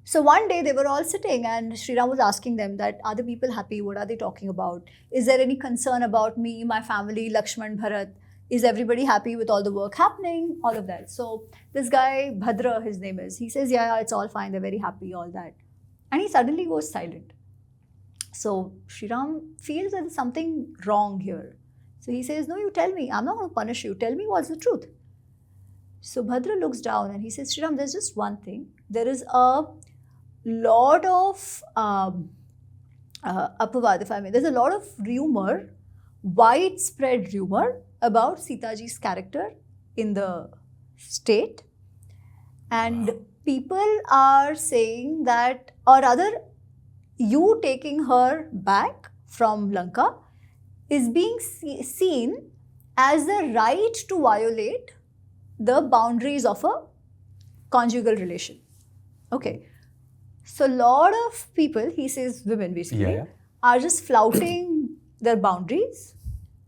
So one day they were all sitting and Sri Ram was asking them that, are the people happy? What are they talking about? Is there any concern about me, my family, Lakshman, Bharat? Is everybody happy with all the work happening? All of that. So this guy, Bhadra, his name is, he says, yeah, it's all fine. They're very happy, all that. And he suddenly goes silent. So Sri Ram feels that there's something wrong here. So he says, no, you tell me. I'm not going to punish you. Tell me what's the truth. So Bhadra looks down and he says, Sri Ram, there's just one thing. There is a lot of apavad, if I may. There's a lot of rumor, widespread rumor about Sitaji's character in the state. And people are saying that, or rather, you taking her back from Lanka is being seen as the right to violate the boundaries of a conjugal relation. Okay. So a lot of people, he says women basically, are just flouting their boundaries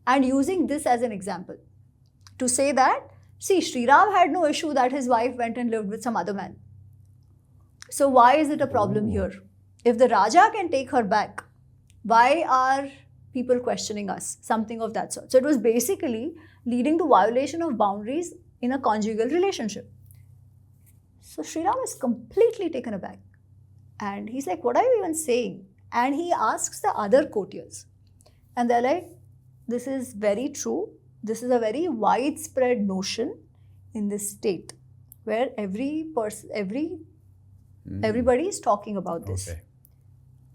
and using this as an example to say that, see, Sri Ram had no issue that his wife went and lived with some other man. So why is it a problem here? If the Raja can take her back, why are people questioning us? Something of that sort. So it was basically leading to violation of boundaries in a conjugal relationship. So Sri Ram is completely taken aback. And he's like, what are you even saying? And he asks the other courtiers. And they're like, this is very true. This is a very widespread notion in this state where everybody is talking about this. Okay.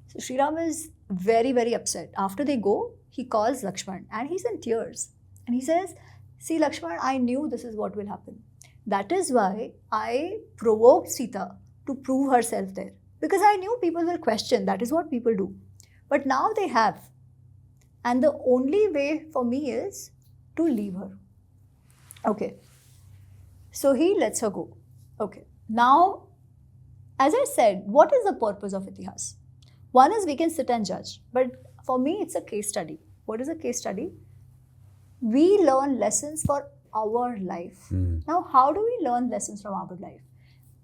So Sri Ram is very, very upset. After they go, he calls Lakshman and he's in tears. And he says, see Lakshman, I knew this is what will happen. That is why I provoked Sita to prove herself there. Because I knew people will question. That is what people do. But now they have. And the only way for me is to leave her. Okay. So he lets her go. Okay. Now, as I said, what is the purpose of Itihas? One is we can sit and judge. But for me, it's a case study. What is a case study? We learn lessons for our life. Now, how do we learn lessons from our life?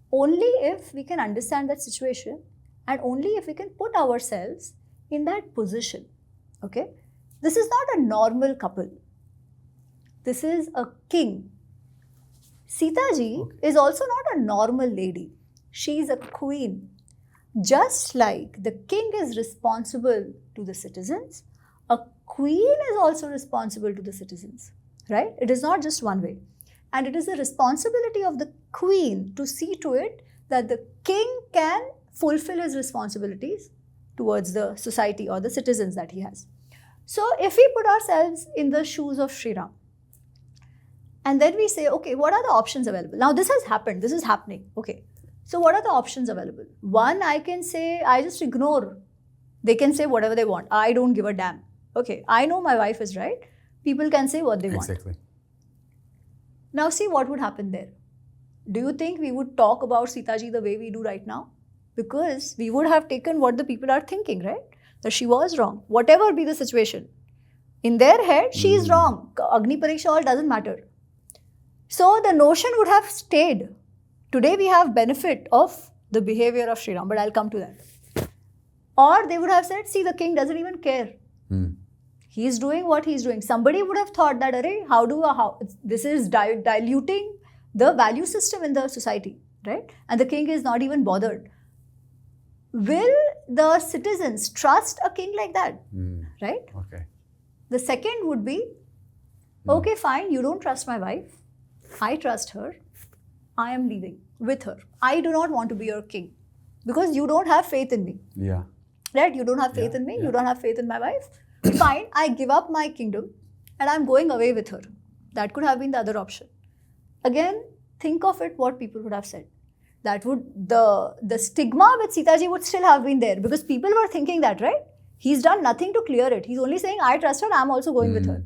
Only if we can understand that situation and only if we can put ourselves in that position. Okay? This is not a normal couple. This is a king. Sita ji is also not a normal lady. She is a queen. Just like the king is responsible to the citizens, a queen is also responsible to the citizens. Right? It is not just one way. And it is the responsibility of the queen to see to it that the king can fulfill his responsibilities towards the society or the citizens that he has. So if we put ourselves in the shoes of Sri Ram, and then we say, okay, what are the options available? Now this has happened, this is happening. Okay, so what are the options available? One, I can say, I just ignore. They can say whatever they want. I don't give a damn. Okay, I know my wife is right. People can say what they want. Exactly. Now see what would happen there. Do you think we would talk about Sita ji the way we do right now? Because we would have taken what the people are thinking, right? That she was wrong. Whatever be the situation. In their head, she is wrong. Agni, Pariksha, all doesn't matter. So the notion would have stayed. Today we have benefit of the behavior of Sri Ram, but I'll come to that. Or they would have said, see, the king doesn't even care. He's doing what he's doing. Somebody would have thought that, this is diluting the value system in the society, right? And the king is not even bothered. Will the citizens trust a king like that, right? Okay. The second would be, okay, fine, you don't trust my wife. I trust her. I am leaving with her. I do not want to be your king because you don't have faith in me. Yeah. Right? You don't have faith in me. You don't have faith in my wife. Fine, I give up my kingdom and I'm going away with her. That could have been the other option. Again, think of it what people would have said. That would, the stigma with Sita ji would still have been there because people were thinking that, right? He's done nothing to clear it. He's only saying, I trust her, I'm also going with her.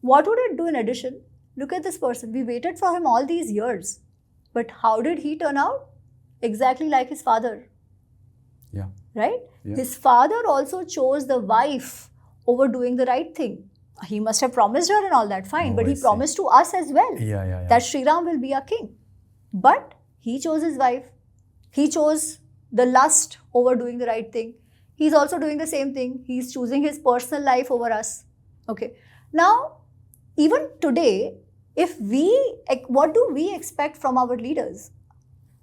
What would it do in addition? Look at this person. We waited for him all these years. But how did he turn out? Exactly like his father. Yeah. Right? Yeah. His father also chose the wife over doing the right thing. He must have promised her and all that, fine. But he promised to us as well that Sri Ram will be our king. But he chose his wife. He chose the lust over doing the right thing. He's also doing the same thing. He's choosing his personal life over us. Okay. Now, even today, what do we expect from our leaders?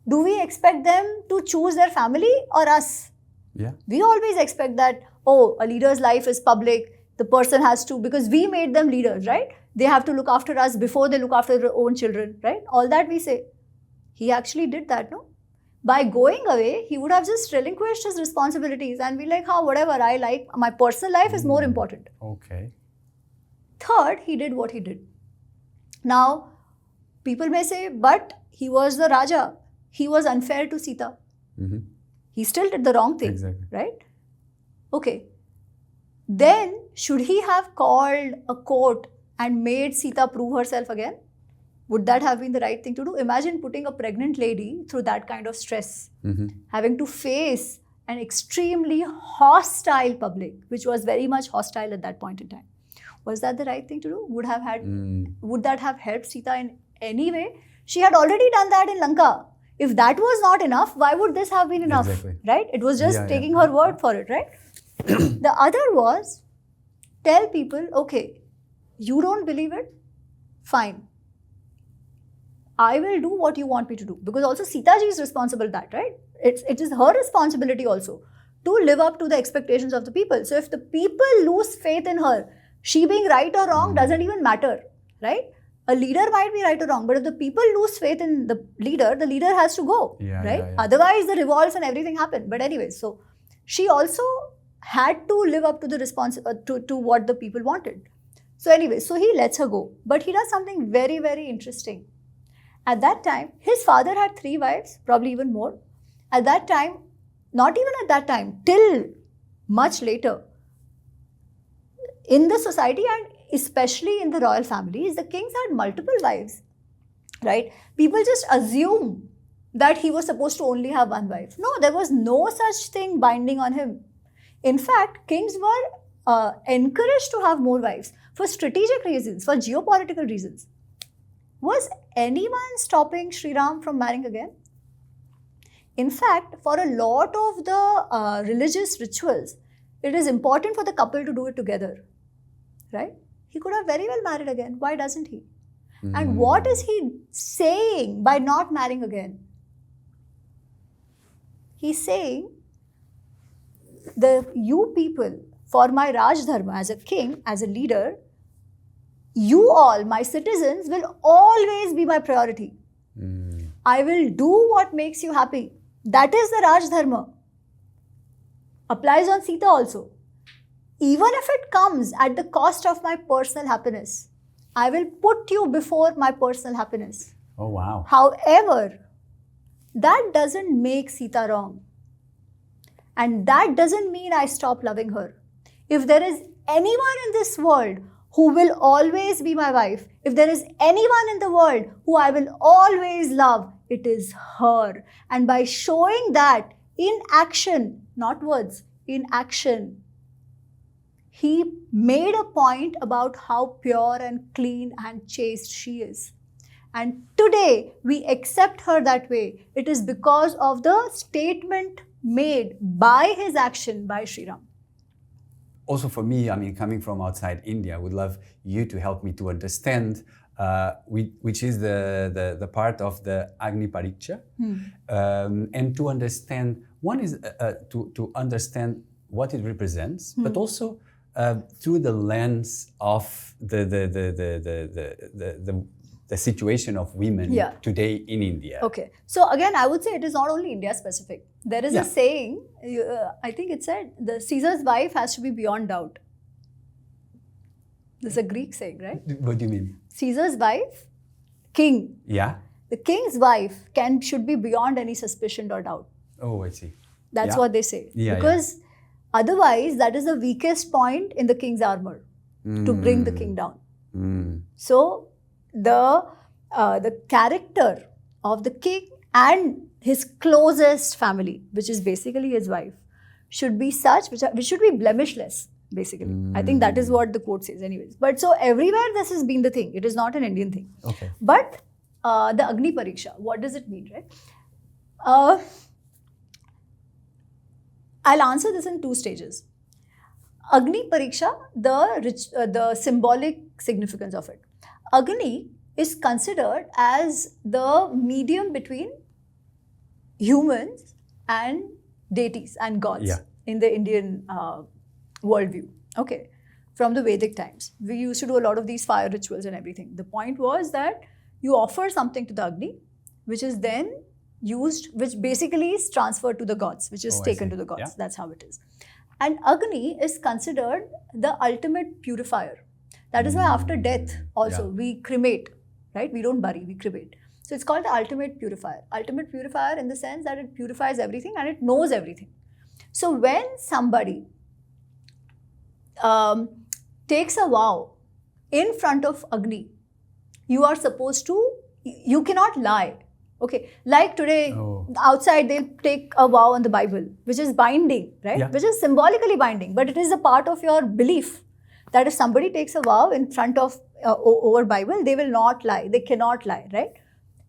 Do we expect them to choose their family or us? Yeah. We always expect that, oh, a leader's life is public. The person has to, because we made them leaders, right? They have to look after us before they look after their own children, right? All that we say. He actually did that, no? By going away, he would have just relinquished his responsibilities and be like, whatever I like, my personal life is more important. Okay. Third, he did what he did. Now, people may say, but he was the Raja. He was unfair to Sita. He still did the wrong thing, right? Okay. Then, should he have called a court and made Sita prove herself again? Would that have been the right thing to do? Imagine putting a pregnant lady through that kind of stress, having to face an extremely hostile public, which was very much hostile at that point in time. Was that the right thing to do? Would that have helped Sita in any way? She had already done that in Lanka. If that was not enough, why would this have been enough? Right? It was just taking her word for it, right? The other was, tell people, okay, you don't believe it? Fine. I will do what you want me to do. Because also Sita ji is responsible for that, right? It is her responsibility also to live up to the expectations of the people. So if the people lose faith in her, she being right or wrong doesn't even matter, right? A leader might be right or wrong, but if the people lose faith in the leader has to go, right? Otherwise the revolts and everything happen. But anyway, so she also had to live up to the to what the people wanted. So anyway, so he lets her go. But he does something very, very interesting. At that time, his father had 3 wives, probably even more. At that time, not even at that time, till much later, in the society and especially in the royal families, the kings had multiple wives, right? People just assume that he was supposed to only have 1 wife. No, there was no such thing binding on him. In fact, kings were encouraged to have more wives for strategic reasons, for geopolitical reasons. Was anyone stopping Sri Ram from marrying again? In fact, for a lot of the religious rituals, it is important for the couple to do it together, right? He could have very well married again. Why doesn't he? And what is he saying by not marrying again? He's saying, you people, for my Rajdharma as a king, as a leader, you all, my citizens, will always be my priority. I will do what makes you happy. That is the Rajdharma. Applies on Sita also. Even if it comes at the cost of my personal happiness, I will put you before my personal happiness. Oh, wow. However, that doesn't make Sita wrong. And that doesn't mean I stop loving her. If there is anyone in this world who will always be my wife, if there is anyone in the world who I will always love, it is her. And by showing that in action, not words, in action, he made a point about how pure and clean and chaste she is. And today, we accept her that way. It is because of the statement made by his action by Sri Ram. Also for me, I mean, coming from outside India, I would love you to help me to understand which is the part of the Agni Pariksha, and to understand, one is to understand what it represents, but also through the lens of the situation of women today in India. Okay. So again, I would say it is not only India specific. There is a saying, I think it said, the Caesar's wife has to be beyond doubt. This is a Greek saying, right? What do you mean? Caesar's wife, king. Yeah. The king's wife should be beyond any suspicion or doubt. Oh, I see. That's what they say. Because otherwise, that is the weakest point in the king's armor to bring the king down. So, the character of the king and his closest family, which is basically his wife, should be such, which should be blemishless. basically. I think that is what the quote says anyways. But so everywhere this has been the thing. It is not an Indian thing. Okay. But the Agni Pariksha, what does it mean, right? I'll answer this in 2 stages. Agni Pariksha, the symbolic significance of it. Agni is considered as the medium between humans and deities and gods in the Indian worldview. Okay, from the Vedic times. We used to do a lot of these fire rituals and everything. The point was that you offer something to the Agni, which is then used, which basically is transferred to the gods, which is taken to the gods. Yeah. That's how it is. And Agni is considered the ultimate purifier. That is why after death also we cremate, right? We don't bury, we cremate. So it's called the ultimate purifier. Ultimate purifier in the sense that it purifies everything and it knows everything. So when somebody takes a vow in front of Agni, you are supposed to, you cannot lie. Okay, like today, outside they'll take a vow on the Bible, which is binding, right? Yeah. Which is symbolically binding, but it is a part of your belief that if somebody takes a vow in front of over Bible, they will not lie. They cannot lie, right?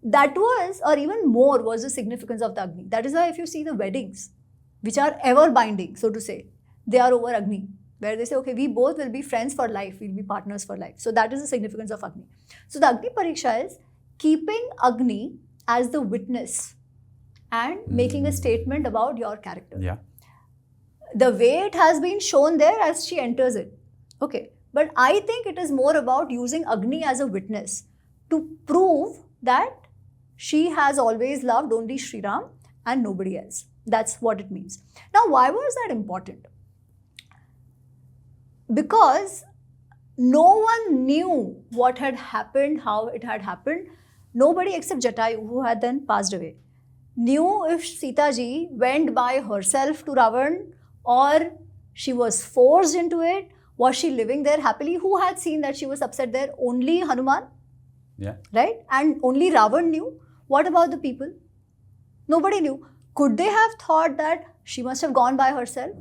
That was, or even more, was the significance of the Agni. That is why if you see the weddings, which are ever binding, so to say, they are over Agni, where they say, okay, we both will be friends for life, we'll be partners for life. So that is the significance of Agni. So the Agni Pariksha is keeping Agni as the witness and making a statement about your character. Yeah. The way it has been shown there as she enters it. Okay. But I think it is more about using Agni as a witness to prove that she has always loved only Sri Ram and nobody else. That's what it means. Now, why was that important? Because no one knew what had happened, how it had happened. Nobody except Jatayu, who had then passed away, knew if Sita ji went by herself to Ravan or she was forced into it. Was she living there happily? Who had seen that she was upset there? Only Hanuman. Yeah. Right? And only Ravan knew. What about the people? Nobody knew. Could they have thought that she must have gone by herself?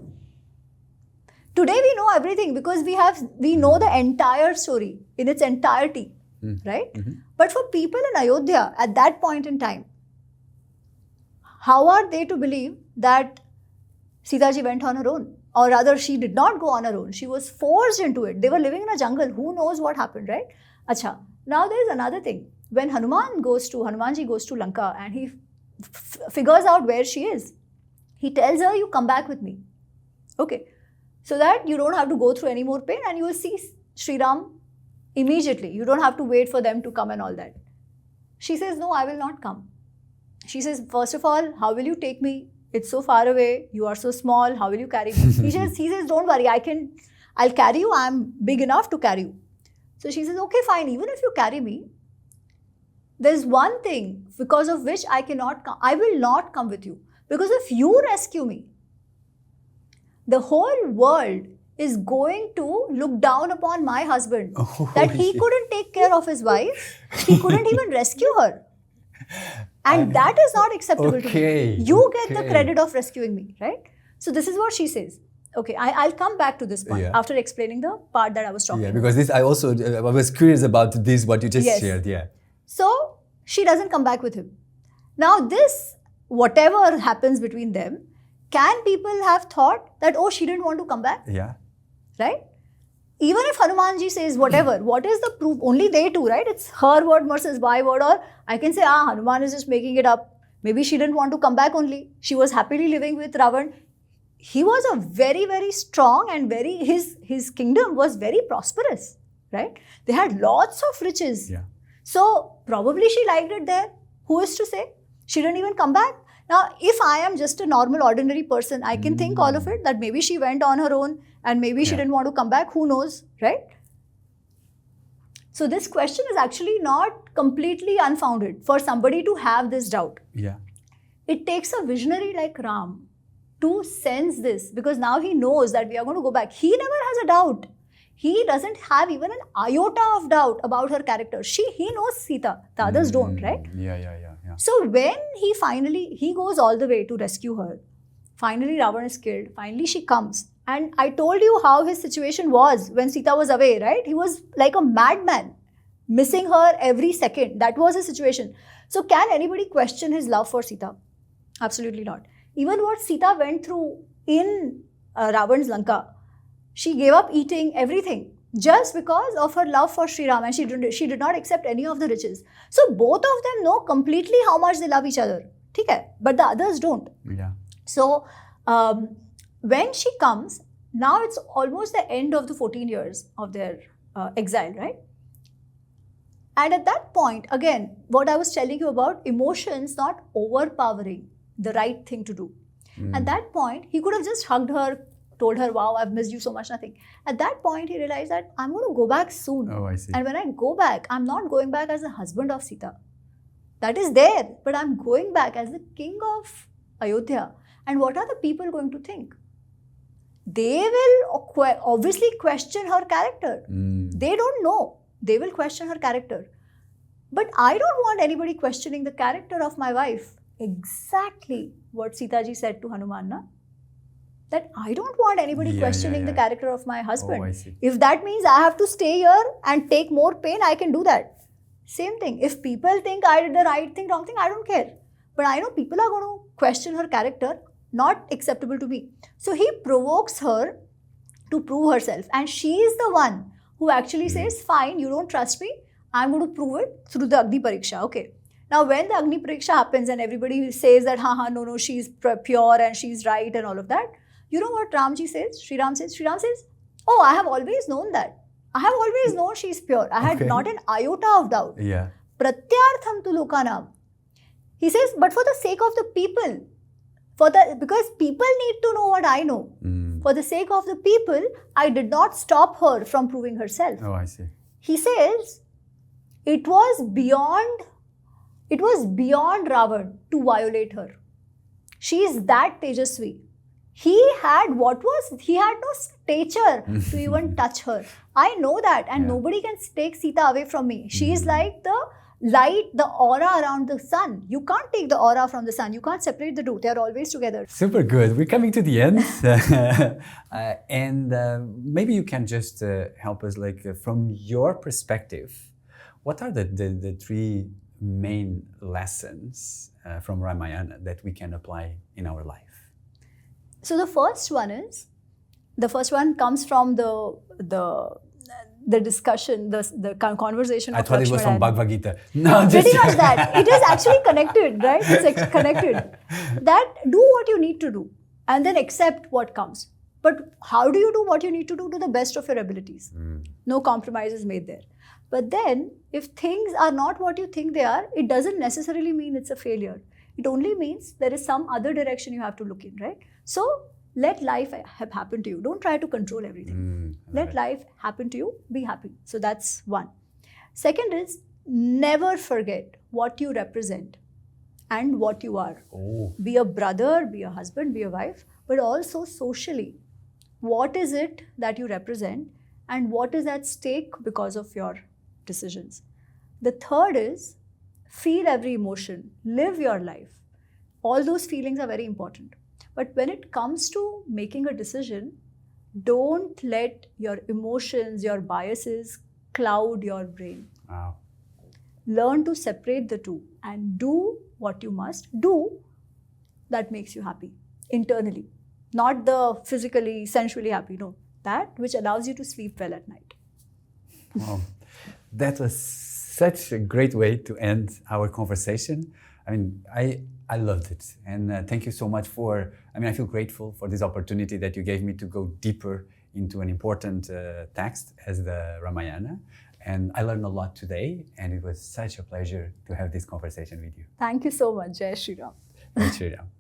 Today we know everything because we know the entire story in its entirety. Right? But for people in Ayodhya at that point in time, how are they to believe that Sita ji went on her own? Or rather, she did not go on her own. She was forced into it. They were living in a jungle. Who knows what happened, right? Acha. Now there is another thing. When Hanumanji goes to Lanka and he figures out where she is, he tells her, you come back with me. Okay. So that you don't have to go through any more pain and you will see Sri Ram immediately. You don't have to wait for them to come and all that. She says, no, I will not come. She says, first of all, how will you take me? It's so far away. You are so small. How will you carry me? He says, don't worry. I'll carry you. I'm big enough to carry you. So she says, okay, fine. Even if you carry me, there's one thing because of which I cannot come. I will not come with you. Because if you rescue me, the whole world is going to look down upon my husband. That he couldn't take care of his wife. He couldn't even rescue her. And that is not acceptable to me. You get the credit of rescuing me, right? So this is what she says. Okay, I'll come back to this point after explaining the part that I was talking about. Because this, I was curious about this, what you just shared. Yeah. So she doesn't come back with him. Now this, whatever happens between them, can people have thought that, oh, she didn't want to come back? Yeah. Right? Even if Hanumanji says whatever, what is the proof? Only they two, right? It's her word versus my word. Or I can say, Hanuman is just making it up. Maybe she didn't want to come back only. She was happily living with Ravan. He was a very, very strong and his kingdom was very prosperous, right? They had lots of riches. Yeah. So probably she liked it there. Who is to say? She didn't even come back. Now, if I am just a normal, ordinary person, I can think all of it, that maybe she went on her own and maybe she didn't want to come back. Who knows, right? So this question is actually not completely unfounded for somebody to have this doubt. Yeah. It takes a visionary like Ram to sense this because now he knows that we are going to go back. He never has a doubt. He doesn't have even an iota of doubt about her character. He knows Sita. The others don't, right? Yeah. So when he goes all the way to rescue her Finally, Ravan is killed. Finally, she comes. And I told you how his situation was when Sita was away, right? He was like a madman, missing her every second. That was his situation. So can anybody question his love for Sita? Absolutely not. Even what Sita went through in Ravan's Lanka, she gave up eating everything just because of her love for Sri Rama, and she did not accept any of the riches. So both of them know completely how much they love each other. Okay? But the others don't. Yeah. So when she comes, now it's almost the end of the 14 years of their exile, right? And at that point, again, what I was telling you about emotions not overpowering the right thing to do. At that point, he could have just hugged her, told her, wow, I've missed you so much, nothing. At that point, he realized that I'm going to go back soon. Oh, I see. And when I go back, I'm not going back as the husband of Sita. That is there, but I'm going back as the king of Ayodhya. And what are the people going to think? They will obviously question her character. They don't know. They will question her character. But I don't want anybody questioning the character of my wife. Exactly what Sita ji said to Hanuman, na? That I don't want anybody questioning the character of my husband. Oh, I see. If that means I have to stay here and take more pain, I can do that. Same thing. If people think I did the right thing, wrong thing, I don't care. But I know people are going to question her character, not acceptable to me. So he provokes her to prove herself. And she is the one who actually says, fine, you don't trust me. I'm going to prove it through the Agni Pariksha. Okay. Now, when the Agni Pariksha happens and everybody says that, no, she's pure and she's right and all of that, you know what Ramji says? Sri Ram says, oh, I have always known that. I have always known she's pure. I had not an iota of doubt. Yeah. Pratyartham tu lokanam. He says, but for the sake of the people, because people need to know what I know. For the sake of the people, I did not stop her from proving herself. Oh, I see. He says, it was beyond Ravan to violate her. She is that Tejasvi. He had no stature to even touch her. I know that, and nobody can take Sita away from me. She is like the light, the aura around the sun. You can't take the aura from the sun. You can't separate the two. They are always together. Super good. We're coming to the end. And maybe you can just help us, from your perspective, what are the three main lessons from Ramayana that we can apply in our life? So the first one comes from the discussion, the conversation. I thought it was from Bhagavad Gita. No, pretty much that. It is actually connected, right? It's connected. That do what you need to do and then accept what comes. But how do you do what you need to do to the best of your abilities? No compromises made there. But then, if things are not what you think they are, it doesn't necessarily mean it's a failure. It only means there is some other direction you have to look in, right? So, let life happen to you. Don't try to control everything. Let life happen to you. Be happy. So, that's one. Second is, never forget what you represent and what you are. Be a brother, be a husband, be a wife, but also socially. What is it that you represent and what is at stake because of your decisions? The third is, feel every emotion, live your life. All those feelings are very important. But when it comes to making a decision, don't let your emotions, your biases cloud your brain. Wow. Learn to separate the two and do what you must do that makes you happy internally. Not the physically, sensually happy, no. That which allows you to sleep well at night. Wow. That was such a great way to end our conversation. I mean, I loved it. And thank you so much I feel grateful for this opportunity that you gave me to go deeper into an important text as the Ramayana. And I learned a lot today, and it was such a pleasure to have this conversation with you. Thank you so much. Jai Shri Ram. Jai Shri Ram.